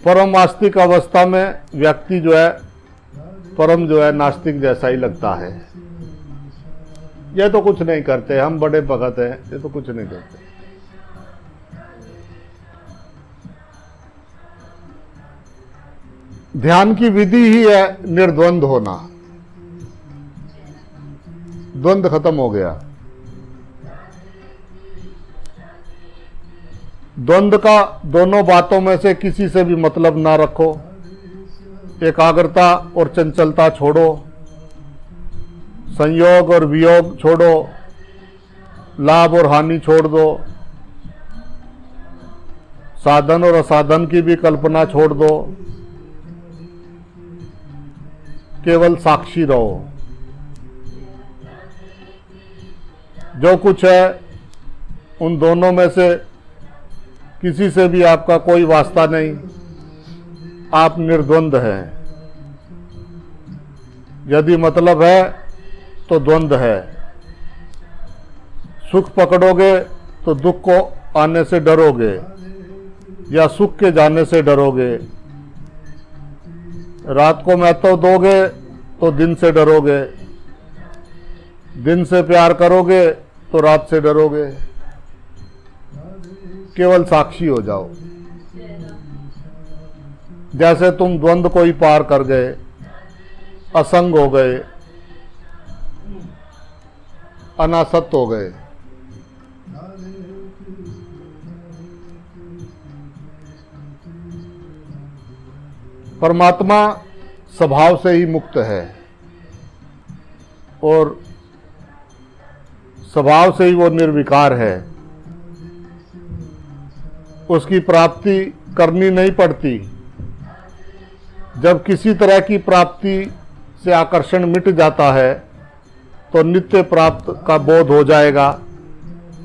परम आस्तिक अवस्था में व्यक्ति जो है परम जो है नास्तिक जैसा ही लगता है। ये तो कुछ नहीं करते, हम बड़े भगत हैं, ये तो कुछ नहीं करते। ध्यान की विधि ही है निर्द्वंद होना। द्वंद खत्म हो गया। द्वंद का दोनों बातों में से किसी से भी मतलब ना रखो। एकाग्रता और चंचलता छोड़ो, संयोग और वियोग छोड़ो, लाभ और हानि छोड़ दो, साधन और असाधन की भी कल्पना छोड़ दो, केवल साक्षी रहो। जो कुछ है उन दोनों में से किसी से भी आपका कोई वास्ता नहीं, आप निर्द्वंद हैं। यदि मतलब है तो द्वंद है। सुख पकड़ोगे तो दुख को आने से डरोगे, या सुख के जाने से डरोगे। रात को महत्व दोगे तो दिन से डरोगे, दिन से प्यार करोगे तो रात से डरोगे। केवल साक्षी हो जाओ। जैसे तुम द्वंद को ही पार कर गए, असंग हो गए, अनासक्त हो गए। परमात्मा स्वभाव से ही मुक्त है और स्वभाव से ही वो निर्विकार है। उसकी प्राप्ति करनी नहीं पड़ती। जब किसी तरह की प्राप्ति से आकर्षण मिट जाता है तो नित्य प्राप्त का बोध हो जाएगा,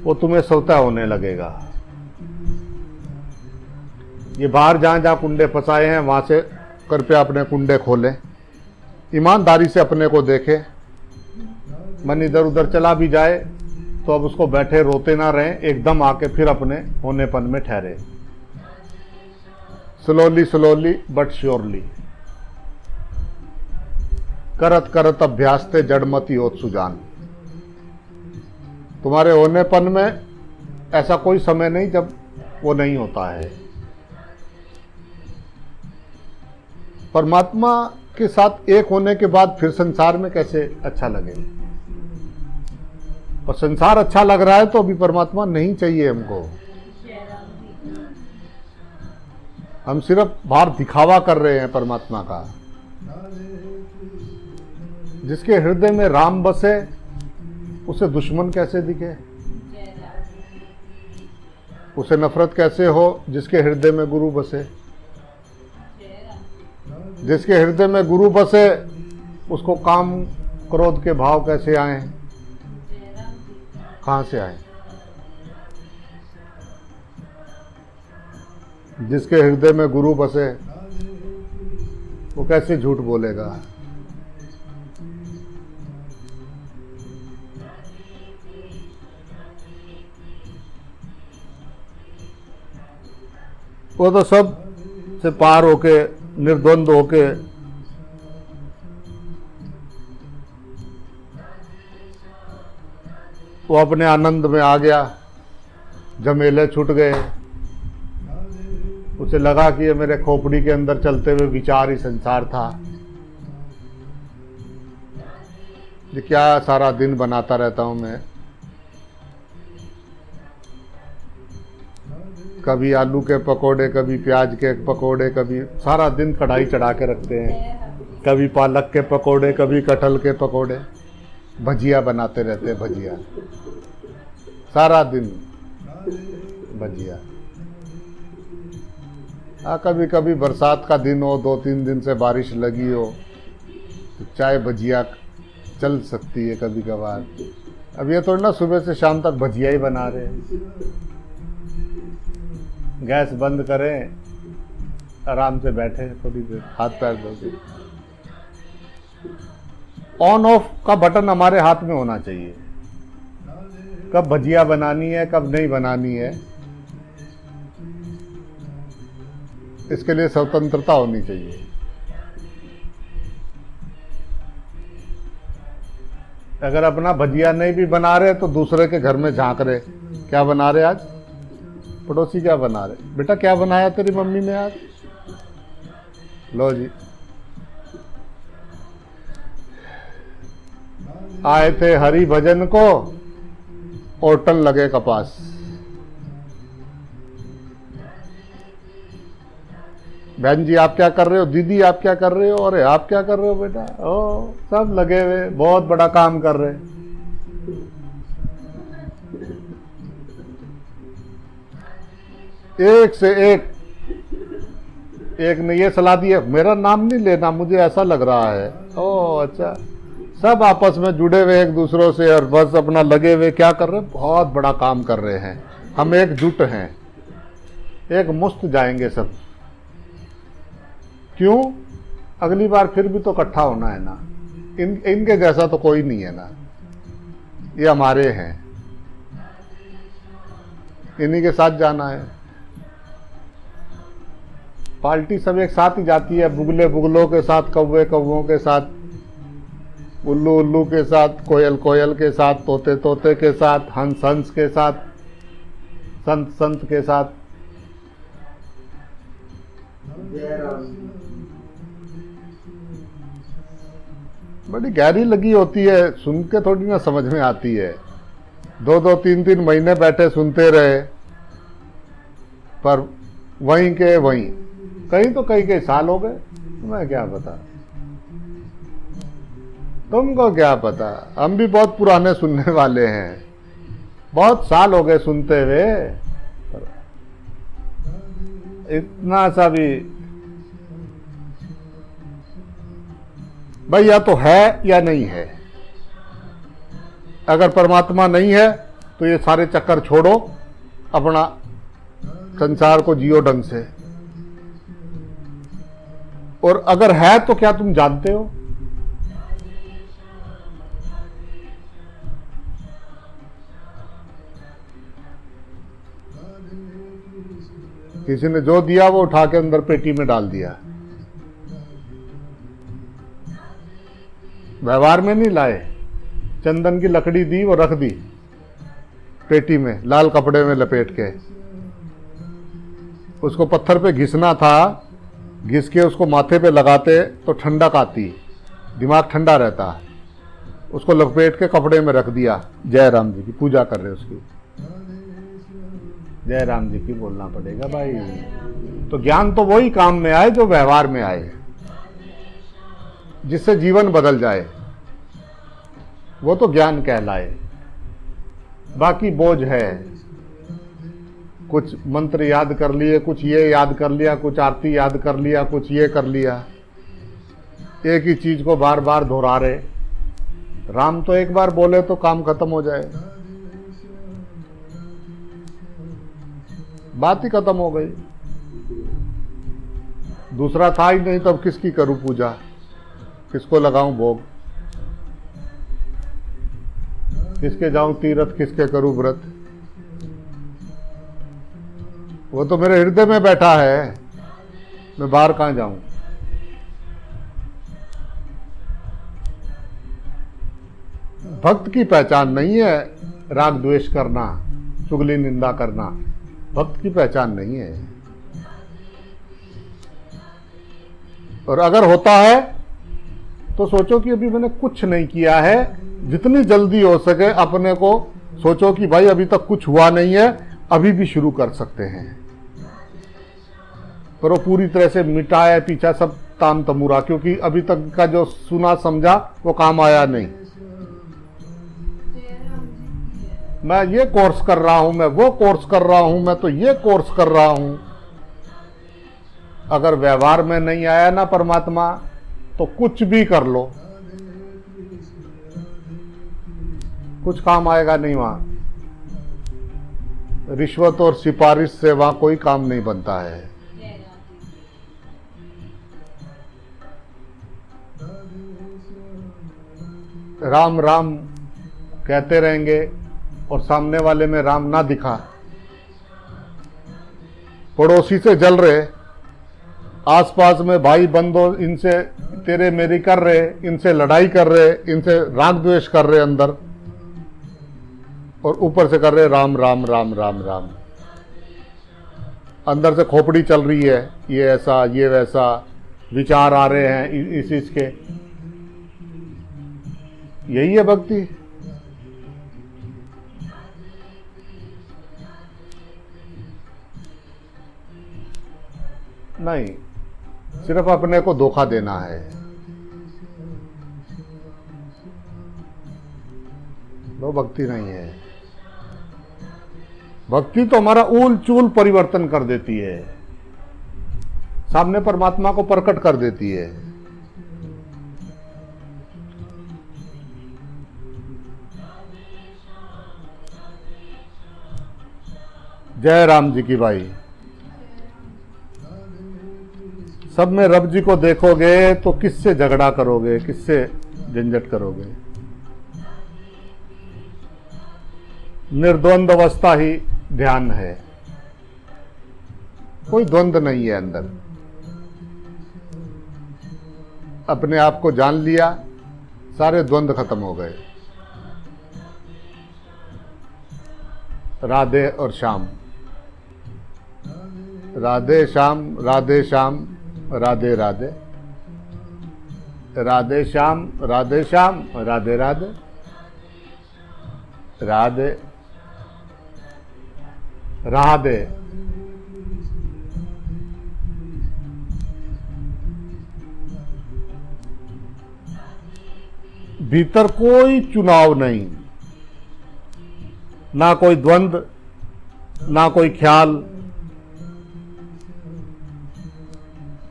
वो तुम्हें स्वतः होने लगेगा। ये बाहर जहां जहां कुंडे फंसाए हैं वहां से कृपया अपने कुंडे खोलें, ईमानदारी से अपने को देखें। मन इधर उधर चला भी जाए तो अब उसको बैठे रोते ना रहें, एकदम आके फिर अपने होनेपन में ठहरे। स्लोली स्लोली बट श्योरली, करत करत अभ्यास ते जड़मती होत सुजान। तुम्हारे होनेपन में ऐसा कोई समय नहीं जब वो नहीं होता है। परमात्मा के साथ एक होने के बाद फिर संसार में कैसे अच्छा लगे। और संसार अच्छा लग रहा है तो अभी परमात्मा नहीं चाहिए हमको। हम सिर्फ बाहर दिखावा कर रहे हैं परमात्मा का। जिसके हृदय में राम बसे उसे दुश्मन कैसे दिखे, उसे नफरत कैसे हो जिसके हृदय में गुरु बसे। जिसके हृदय में गुरु बसे उसको काम क्रोध के भाव कैसे आए, कहां से आए। जिसके हृदय में गुरु बसे वो कैसे झूठ बोलेगा। वो तो सब से पार होके निर्द्वंद होके वो अपने आनंद में आ गया, झमेले छूट गए। उसे लगा कि ये मेरे खोपड़ी के अंदर चलते हुए विचार ही संसार था। ये क्या सारा दिन बनाता रहता हूं मैं, कभी आलू के पकोड़े, कभी प्याज के पकोड़े, कभी सारा दिन कढ़ाई चढ़ा के रखते हैं। कभी पालक के पकोड़े, कभी कटहल के पकोड़े, भजिया बनाते रहते हैं। भजिया सारा दिन भजिया। कभी कभी बरसात का दिन हो, 2-3 दिन से बारिश लगी हो तो चाय भजिया चल सकती है कभी कभार। अब ये थोड़ी ना सुबह से शाम तक भजिया ही बना रहे हैं। गैस बंद करें, आराम से बैठे, थोड़ी देर हाथ पैर धोके। ऑन ऑफ का बटन हमारे हाथ में होना चाहिए। कब भजिया बनानी है, कब नहीं बनानी है, इसके लिए स्वतंत्रता होनी चाहिए। अगर अपना भजिया नहीं भी बना रहे तो दूसरे के घर में झांक रहे, क्या बना रहे आज, पड़ोसी क्या बना रहे, बेटा क्या बनाया तेरी मम्मी ने आज, लो जी। आए थे हरि भजन को, होटल लगे कपास। बहन जी आप क्या कर रहे हो, दीदी आप क्या कर रहे हो, अरे आप क्या कर रहे हो बेटा, ओ सब लगे हुए, बहुत बड़ा काम कर रहे। एक से एक ने ये सलाह दी है, मेरा नाम नहीं लेना, मुझे ऐसा लग रहा है। ओह अच्छा, सब आपस में जुड़े हुए एक दूसरों से और बस अपना लगे हुए क्या कर रहे हैं, बहुत बड़ा काम कर रहे हैं। हम एकजुट हैं, एक मुश्त जाएंगे सब। क्यों? अगली बार फिर भी तो इकट्ठा होना है ना। इनके जैसा तो कोई नहीं है ना, ये हमारे हैं, इन्हीं के साथ जाना है। पार्टी सब एक साथ ही जाती है, बुगले बुगलों के साथ, कौवे कौवों के साथ, उल्लू उल्लू के साथ, कोयल कोयल के साथ, तोते तोते के साथ, हंस हंस के साथ, संत संत के साथ। जय राम जी बड़ी गहरी लगी होती है, सुन के थोड़ी ना समझ में आती है। 2-2 3-3 महीने बैठे सुनते रहे, पर वहीं के वहीं, कहीं तो कई साल हो गए। मैं क्या पता, तुमको क्या पता, हम भी बहुत पुराने सुनने वाले हैं, बहुत साल हो गए सुनते हुए। इतना सा भी भाई, या तो है या नहीं है। अगर परमात्मा नहीं है तो ये सारे चक्कर छोड़ो, अपना संसार को जियो ढंग से। और अगर है तो क्या तुम जानते हो? किसी ने जो दिया वो उठा के अंदर पेटी में डाल दिया, व्यवहार में नहीं लाए। चंदन की लकड़ी दी, वो रख दी पेटी में, लाल कपड़े में लपेट के। उसको पत्थर पे घिसना था, घिस के उसको माथे पे लगाते तो ठंडक आती, दिमाग ठंडा रहता। उसको लपेट के कपड़े में रख दिया। जय राम जी की पूजा कर रहे उसकी, जय राम जी की बोलना पड़ेगा भाई। तो ज्ञान तो वही काम में आए जो व्यवहार में आए, जिससे जीवन बदल जाए, वो तो ज्ञान कहलाए। बाकी बोझ है, कुछ मंत्र याद कर लिए, कुछ ये याद कर लिया, कुछ आरती याद कर लिया, कुछ ये कर लिया, एक ही चीज को बार बार दोहरा रहे। राम तो एक बार बोले तो काम खत्म हो जाए, बात ही खत्म हो गई। दूसरा था ही नहीं, तब किसकी करूं पूजा, किसको लगाऊं भोग, किसके जाऊं तीर्थ, किसके करूं व्रत। वो तो मेरे हृदय में बैठा है, मैं बाहर कहां जाऊं। भक्त की पहचान नहीं है राग द्वेष करना, चुगली निंदा करना, भक्त की पहचान नहीं है। और अगर होता है तो सोचो कि अभी मैंने कुछ नहीं किया है, जितनी जल्दी हो सके अपने को सोचो कि भाई अभी तक कुछ हुआ नहीं है, अभी भी शुरू कर सकते हैं। पर वो पूरी तरह से मिटाए पीछा सब ताम तमूरा, क्योंकि अभी तक का जो सुना समझा वो काम आया नहीं। मैं ये कोर्स कर रहा हूं, मैं वो कोर्स कर रहा हूं, मैं तो ये कोर्स कर रहा हूं। अगर व्यवहार में नहीं आया ना परमात्मा, तो कुछ भी कर लो, कुछ काम आएगा नहीं। वहां रिश्वत और सिफारिश से वहां कोई काम नहीं बनता है। राम राम कहते रहेंगे और सामने वाले में राम ना दिखा, पड़ोसी से जल रहे, आसपास में भाई बंधु इनसे तेरे मेरी कर रहे, इनसे लड़ाई कर रहे, इनसे राग द्वेष कर रहे अंदर, और ऊपर से कर रहे राम राम राम राम राम। अंदर से खोपड़ी चल रही है, ये ऐसा ये वैसा, विचार आ रहे हैं इस इसके। यही है भक्ति। नहीं, सिर्फ अपने को धोखा देना है। वो भक्ति नहीं है। भक्ति तो हमारा ऊल चूल परिवर्तन कर देती है, सामने परमात्मा को प्रकट कर देती है। जय राम जी की भाई। सब में रब जी को देखोगे तो किससे झगड़ा करोगे, किससे झंझट करोगे? निर्द्वंद अवस्था ही ध्यान है, कोई द्वंद नहीं है अंदर। अपने आप को जान लिया, सारे द्वंद खत्म हो गए। राधे और श्याम, राधे श्याम, राधे श्याम, राधे राधे, राधे श्याम, राधे श्याम, राधे राधे, राधे राधे। भीतर कोई चुनाव नहीं, ना कोई द्वंद, ना कोई ख्याल।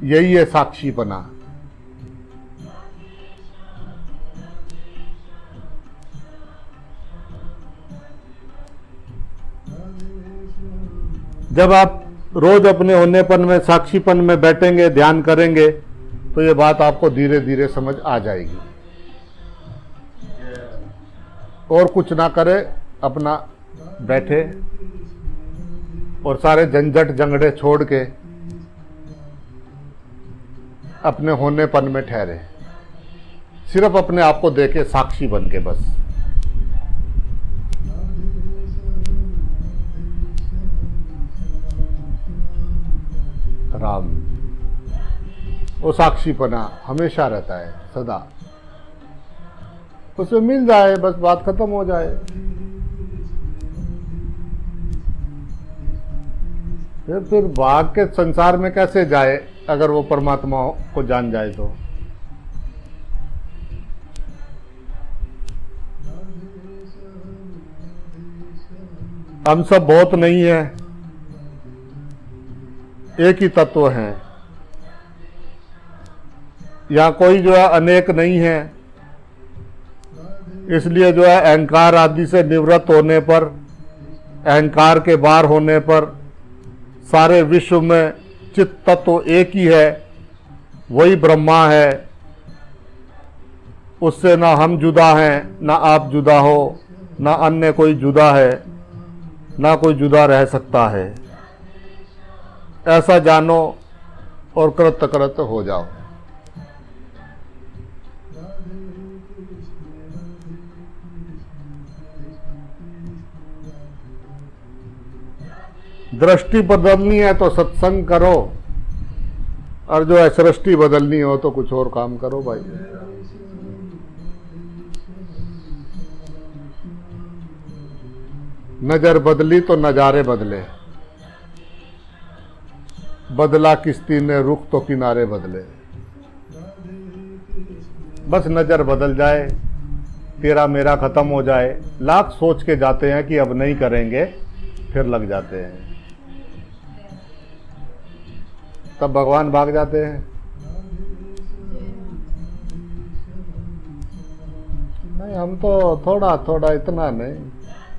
यही है साक्षीपना। जब आप रोज अपने होनेपन में, साक्षीपन में बैठेंगे, ध्यान करेंगे, तो ये बात आपको धीरे धीरे समझ आ जाएगी। और कुछ ना करे, अपना बैठे और सारे झंझट झंगड़े छोड़ के अपने होनेपन में ठहरे, सिर्फ अपने आप को देखे साक्षी बन के बस। राम, वो साक्षीपना हमेशा रहता है, सदा। उसमें मिल जाए बस, बात खत्म हो जाए। फिर भाग के संसार में कैसे जाए अगर वो परमात्मा को जान जाए तो? हम सब बहुत नहीं है, एक ही तत्व हैं। यहाँ कोई जो है अनेक नहीं है। इसलिए जो है अहंकार आदि से निवृत्त होने पर, अहंकार के बाहर होने पर, सारे विश्व में चित्त तत्व एक ही है, वही ब्रह्मा है। उससे ना हम जुदा हैं, ना आप जुदा हो, ना अन्य कोई जुदा है, ना कोई जुदा रह सकता है। ऐसा जानो और कृत कृत हो जाओ। दृष्टि बदलनी है तो सत्संग करो, और जो है सृष्टि बदलनी हो तो कुछ और काम करो भाई। नजर बदली तो नजारे बदले, बदला किश्ती ने रुख तो किनारे बदले। बस नजर बदल जाए, तेरा मेरा खत्म हो जाए। लाख सोच के जाते हैं कि अब नहीं करेंगे, फिर लग जाते हैं, तब भगवान भाग जाते हैं। नहीं, हम तो थोड़ा थोड़ा, इतना नहीं,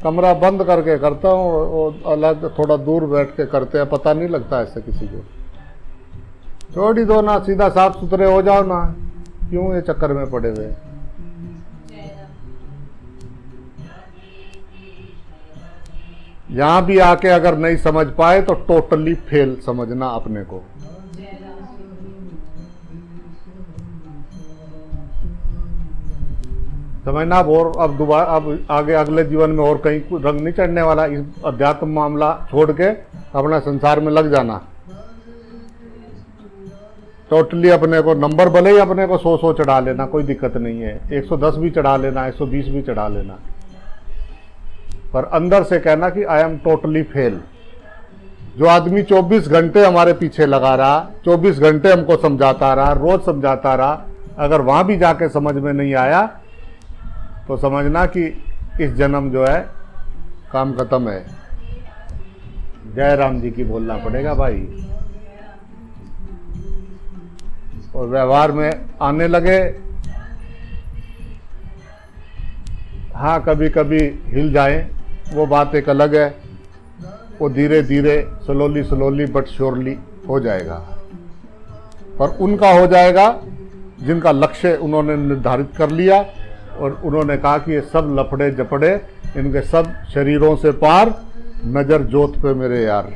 कमरा बंद करके करता हूँ, वो अलग थोड़ा दूर बैठ के करते हैं, पता नहीं लगता ऐसे किसी को। छोड़ ही दो ना, सीधा साफ सुथरे हो जाओ ना, क्यों ये चक्कर में पड़े हुए। यहां भी आके अगर नहीं समझ पाए तो टोटली फेल समझना अपने को। समझना और अब दोबारा, अब आगे अगले जीवन में और कहीं रंग नहीं चढ़ने वाला। इस अध्यात्म मामला छोड़ के अपना संसार में लग जाना टोटली। अपने को नंबर भले ही अपने को 100 चढ़ा लेना, कोई दिक्कत नहीं है, 110 भी चढ़ा लेना, 120 भी चढ़ा लेना, पर अंदर से कहना कि आई एम टोटली फेल। जो आदमी 24 घंटे हमारे पीछे लगा रहा, 24 घंटे हमको समझाता रहा, रोज समझाता रहा, अगर वहां भी जाके समझ में नहीं आया तो समझना कि इस जन्म जो है काम खत्म है। जय राम जी की बोलना पड़ेगा भाई। और व्यवहार में आने लगे, हाँ कभी कभी हिल जाए वो बात एक अलग है, वो धीरे धीरे स्लोली बट श्योरली हो जाएगा। पर उनका हो जाएगा जिनका लक्ष्य उन्होंने निर्धारित कर लिया और उन्होंने कहा कि ये सब लफड़े जपड़े इनके सब शरीरों से पार, नजर जोत पे मेरे यार।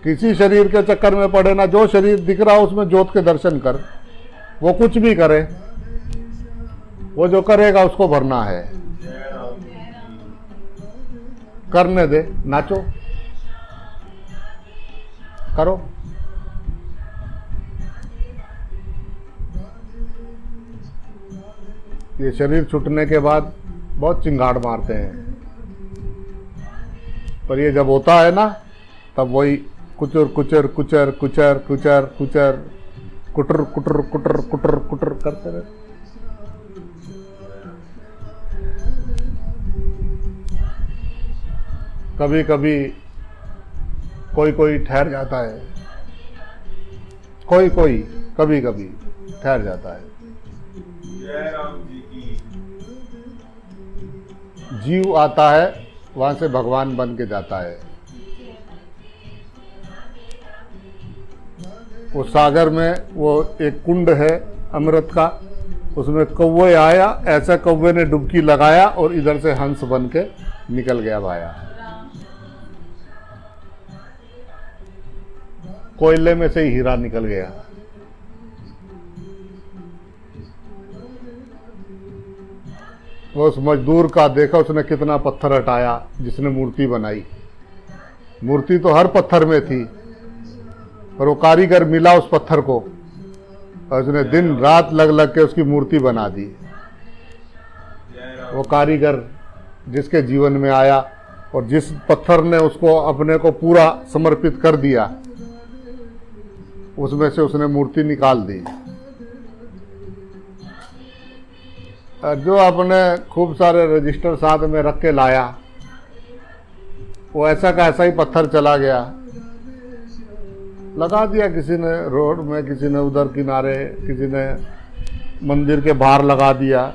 किसी शरीर के चक्कर में पड़े ना, जो शरीर दिख रहा हो उसमें जोत के दर्शन कर। वो कुछ भी करे, वो जो करेगा उसको भरना है, करने दे, नाचो करो। ये शरीर छूटने के बाद बहुत चिंगाड़ मारते हैं, पर ये जब होता है ना तब वही कुचर कुचर कुचर कुचर कुचर कुचर कुटर कुटर कुटर कुटर कुटर करते रहते। कभी कभी कोई ठहर जाता है, कोई कभी कभी ठहर जाता है। जीव आता है वहां से भगवान बन के जाता है। वो सागर में वो एक कुंड है अमृत का, उसमें कौवे आया, ऐसा कौवे ने डुबकी लगाया और इधर से हंस बन के निकल गया भाया। कोयले में से ही हीरा निकल गया। वो उस मजदूर का देखा उसने कितना पत्थर हटाया जिसने मूर्ति बनाई। मूर्ति तो हर पत्थर में थी, पर वो कारीगर मिला उस पत्थर को और उसने दिन रात लग के उसकी मूर्ति बना दी। वो कारीगर जिसके जीवन में आया और जिस पत्थर ने उसको अपने को पूरा समर्पित कर दिया, उसमें से उसने मूर्ति निकाल दी। और जो अपने खूब सारे रजिस्टर साथ में रख के लाया, वो ऐसा का ऐसा ही पत्थर चला गया। लगा दिया किसी ने रोड में, किसी ने उधर किनारे, किसी ने मंदिर के बाहर लगा दिया।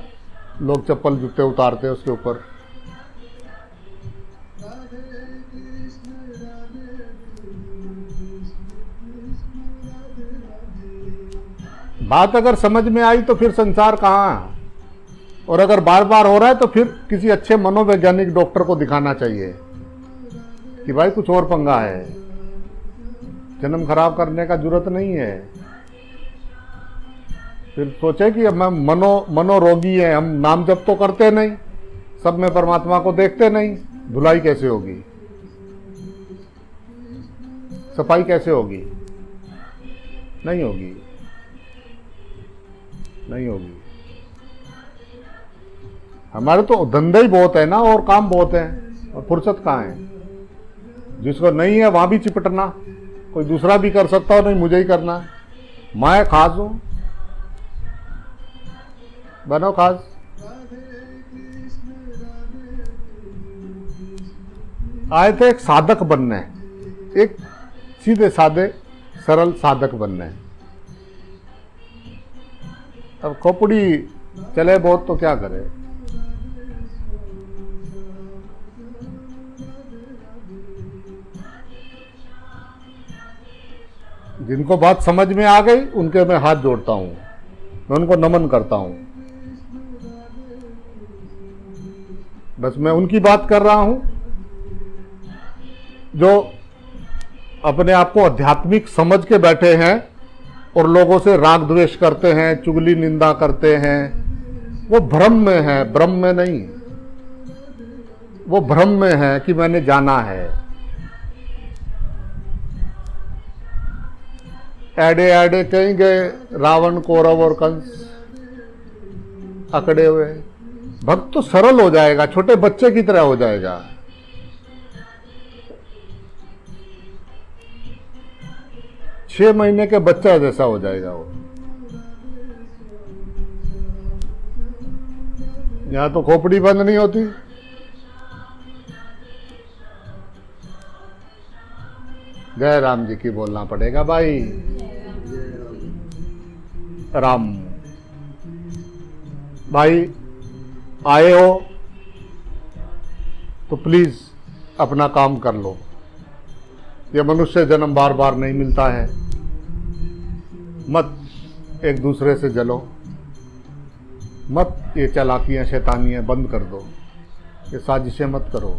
लोग चप्पल जूते उतारते उसके ऊपर। बात अगर समझ में आई तो फिर संसार कहाँ, और अगर बार बार हो रहा है तो फिर किसी अच्छे मनोवैज्ञानिक डॉक्टर को दिखाना चाहिए कि भाई कुछ और पंगा है। जन्म खराब करने का जरूरत नहीं है। फिर सोचे कि अब हम मनोरोगी हैं, हम नाम जप तो करते नहीं, सब में परमात्मा को देखते नहीं, धुलाई कैसे होगी, सफाई कैसे होगी? नहीं होगी, नहीं होगी। हमारे तो धंधे ही बहुत है ना, और काम बहुत है, और फुर्सत कहाँ है? जिसको नहीं है वहां भी चिपटना, कोई दूसरा भी कर सकता हो, नहीं मुझे ही करना। मैं खास हूं, बनो खास। आए थे एक साधक बनने, एक सीधे साधे सरल साधक बनने। अब खोपड़ी चले बहुत तो क्या करे। जिनको बात समझ में आ गई उनके मैं हाथ जोड़ता हूं, मैं उनको नमन करता हूं। बस मैं उनकी बात कर रहा हूं जो अपने आप को आध्यात्मिक समझ के बैठे हैं और लोगों से राग द्वेष करते हैं, चुगली निंदा करते हैं। वो भ्रम में है, ब्रह्म में नहीं। वो भ्रम में है कि मैंने जाना है। एडे एडे कहीं गए रावण, कौरव और कंस अकड़े हुए। भक्त तो सरल हो जाएगा, छोटे बच्चे की तरह हो जाएगा। छह महीने के बच्चा जैसा हो जाएगा वो। यहाँ तो खोपड़ी बंद नहीं होती। जय राम जी की बोलना पड़ेगा भाई। राम भाई आए हो तो प्लीज अपना काम कर लो। ये मनुष्य जन्म बार बार नहीं मिलता है। मत एक दूसरे से जलो, मत ये चालाकियां शैतानियां बंद कर दो, ये साजिशें मत करो।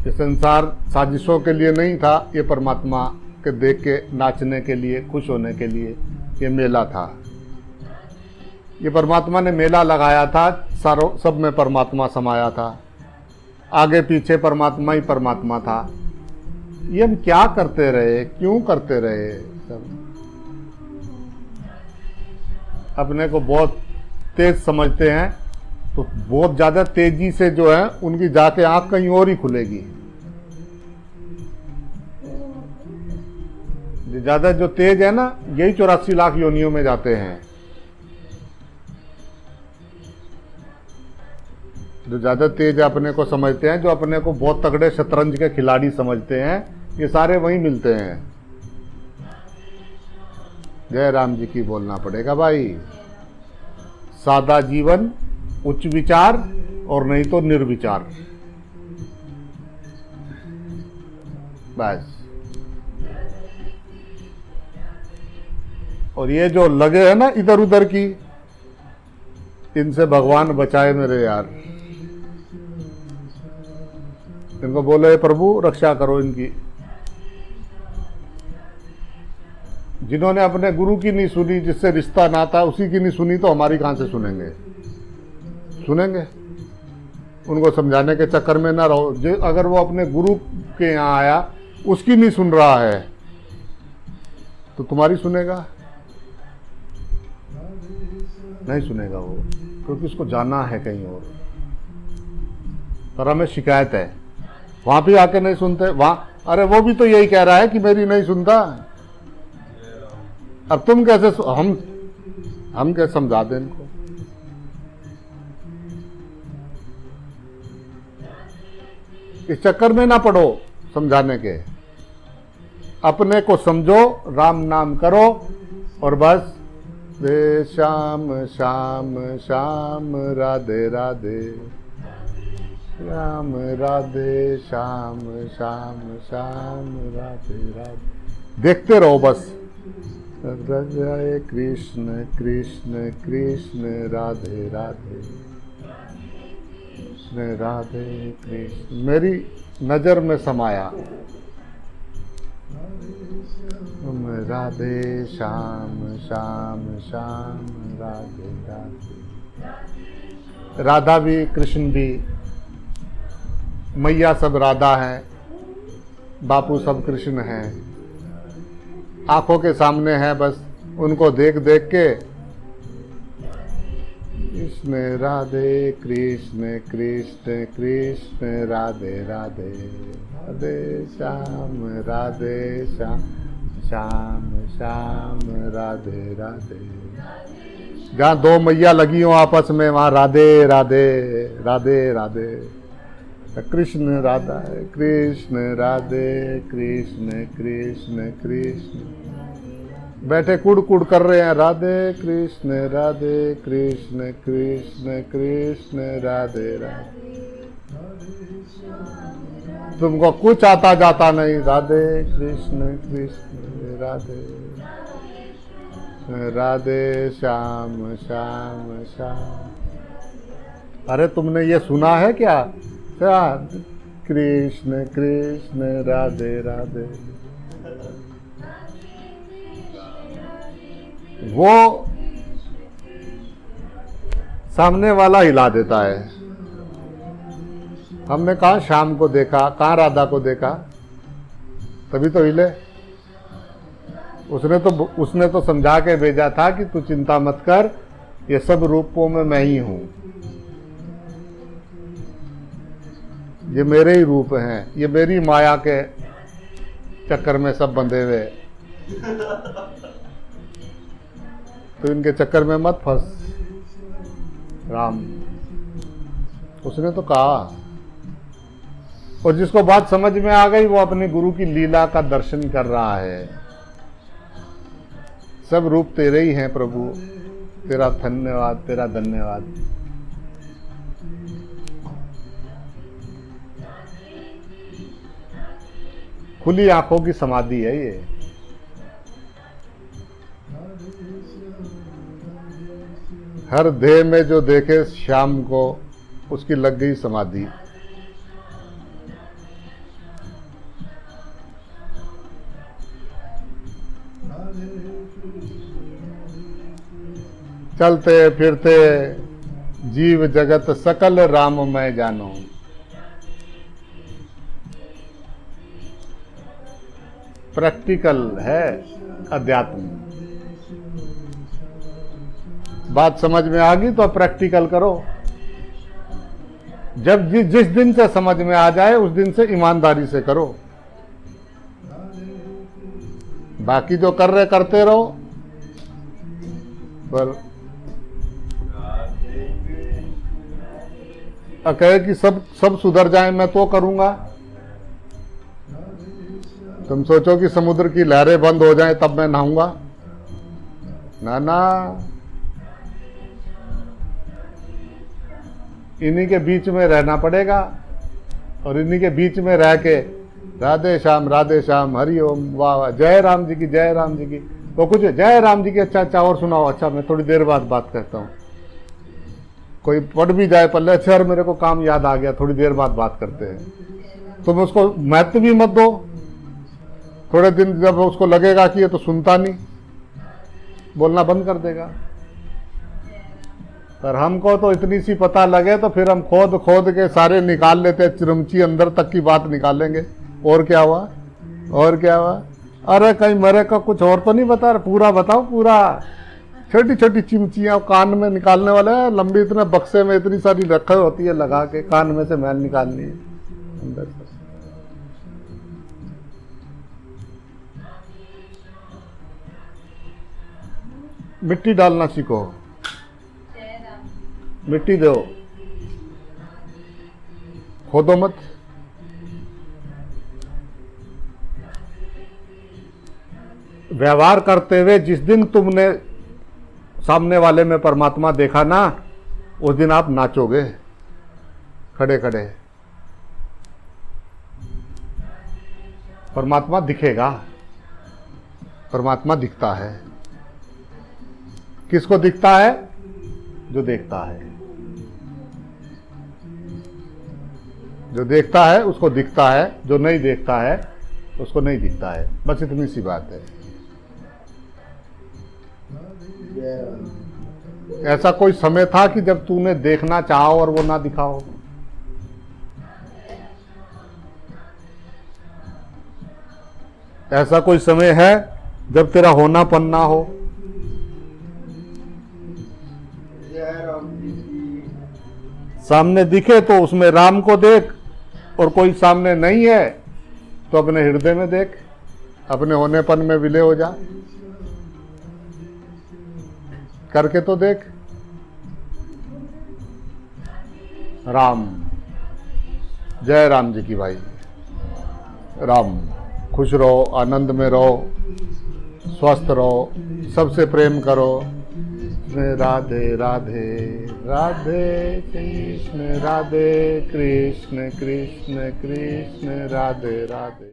ये संसार साजिशों के लिए नहीं था, ये परमात्मा के देख के नाचने के लिए, खुश होने के लिए ये मेला था। ये परमात्मा ने मेला लगाया था, सारों सब में परमात्मा समाया था, आगे पीछे परमात्मा ही परमात्मा था। ये हम क्या करते रहे, क्यों करते रहे? सब अपने को बहुत तेज समझते हैं तो बहुत ज़्यादा तेजी से जो है उनकी जाके आंख कहीं और ही खुलेगी। ज़्यादा जो तेज है ना, यही 84 लाख योनियों में जाते हैं। जो ज़्यादा तेज अपने को समझते हैं, जो अपने को बहुत तगड़े शतरंज के खिलाड़ी समझते हैं, ये सारे वहीं मिलते हैं। जय राम जी की बोलना पड़ेगा भाई। सादा जीवन, उच्च विचार और नहीं तो निर्विचार, बस। और ये जो लगे है ना इधर उधर की, इनसे भगवान बचाए मेरे यार। इनको बोले प्रभु रक्षा करो इनकी। जिन्होंने अपने गुरु की नहीं सुनी, जिससे रिश्ता नाता उसी की नहीं सुनी, तो हमारी कहां से सुनेंगे? सुनेंगे? उनको समझाने के चक्कर में ना रहो। जो अगर वो अपने गुरु के यहाँ आया, उसकी नहीं सुन रहा है, तो तुम्हारी सुनेगा? नहीं सुनेगा वो, क्योंकि उसको जाना है कहीं और। पर हमें शिकायत है, वहां भी आके नहीं सुनते। वहां अरे वो भी तो यही कह रहा है कि मेरी नहीं सुनता। अब तुम कैसे हम कैसे समझा दें इनको? इस चक्कर में ना पड़ो समझाने के। अपने को समझो, राम नाम करो और बस रे श्याम श्याम श्याम राधे राधे, राम राधे श्याम श्याम श्याम राधे राधे। देखते रहो बस। राधे कृष्ण कृष्ण कृष्ण राधे राधे, कृष्ण राधे कृष्ण। मेरी नजर में समाया राधे श्याम श्याम श्याम राधे राधे। राधा भी कृष्ण भी, मैया सब राधा है, बापू सब कृष्ण हैं। आंखों के सामने है, बस उनको देख देख के कृष्ण राधे कृष्ण कृष्ण कृष्ण राधे राधे, राधे श्याम राधे श्याम श्याम श्याम राधे राधे। जहाँ दो मैया लगी हो आपस में, वहाँ राधे राधे राधे राधे। कृष्ण राधा है, कृष्ण राधे कृष्ण कृष्ण कृष्ण। बैठे कुड़ कुड़ कर रहे हैं, राधे कृष्ण कृष्ण कृष्ण राधे राधे। तुमको कुछ आता जाता नहीं, राधे कृष्ण राधे राधे श्याम श्याम श्याम। अरे तुमने ये सुना है क्या? कृष्ण कृष्ण राधे राधे। वो सामने वाला हिला देता है। हमने कहा श्याम को देखा, कहाँ राधा को देखा, तभी तो हिले। उसने तो समझा के भेजा था कि तू चिंता मत कर, ये सब रूपों में मैं ही हूं, ये मेरे ही रूप हैं, ये मेरी माया के चक्कर में सब बंधे हुए, तो इनके चक्कर में मत फंस। राम, उसने तो कहा। और जिसको बात समझ में आ गई वो अपने गुरु की लीला का दर्शन कर रहा है। सब रूप तेरे ही हैं प्रभु, तेरा धन्यवाद, तेरा धन्यवाद। खुली आंखों की समाधि है ये। हर देह में जो देखे श्याम को, उसकी लग गई समाधि। चलते फिरते जीव जगत सकल राममय जानो। प्रैक्टिकल है अध्यात्म। बात समझ में आ गई तो प्रैक्टिकल करो। जब जिस दिन से समझ में आ जाए उस दिन से ईमानदारी से करो। बाकी जो कर रहे करते रहो, पर कहे कि सब सुधर जाए मैं तो करूंगा। तुम सोचो कि समुद्र की लहरें बंद हो जाएं तब मैं नहाऊंगा? ना ना, इन्हीं के बीच में रहना पड़ेगा। और इन्हीं के बीच में रह के राधे श्याम हरि ओम, वाह वाह, जय राम जी की, जय राम जी की। तो कुछ जय राम जी की, अच्छा और सुनाओ। अच्छा मैं थोड़ी देर बाद बात करता हूँ। कोई पढ़ भी जाए पल्ले, अच्छा यार मेरे को काम याद आ गया, थोड़ी देर बाद बात करते हैं। तुम उसको महत्व भी मत दो। थोड़े दिन जब उसको लगेगा कि ये तो सुनता नहीं, बोलना बंद कर देगा। पर हमको तो इतनी सी पता लगे तो फिर हम खोद के सारे निकाल लेते, चिरमची अंदर तक की बात निकालेंगे। और क्या हुआ, और क्या हुआ? अरे कहीं मरे का कुछ और तो नहीं बता रहे, पूरा बताओ पूरा। छोटी छोटी चिमचियां कान में निकालने वाले, लंबी इतने बक्से में इतनी सारी रखी होती है, लगा के कान में से मैल निकालनी है अंदर से। मिट्टी डालना सीखो, मिट्टी दो, खोदो मत। व्यवहार करते हुए जिस दिन तुमने सामने वाले में परमात्मा देखा ना, उस दिन आप नाचोगे खड़े खड़े। परमात्मा दिखेगा, परमात्मा दिखता है। किसको दिखता है? जो देखता है। जो देखता है उसको दिखता है, जो नहीं देखता है उसको नहीं दिखता है। बस इतनी सी बात है। ऐसा कोई समय था कि जब तूने देखना चाहो और वो ना दिखाओ? ऐसा कोई समय है जब तेरा होनापन ना हो? सामने दिखे तो उसमें राम को देख, और कोई सामने नहीं है तो अपने हृदय में देख, अपने होनेपन में विलय हो जा। करके तो देख। राम, जय राम जी की भाई। राम, खुश रहो, आनंद में रहो, स्वस्थ रहो, सबसे प्रेम करो। राधे राधे राधे कृष्ण, राधे कृष्ण कृष्ण कृष्ण, राधे राधे।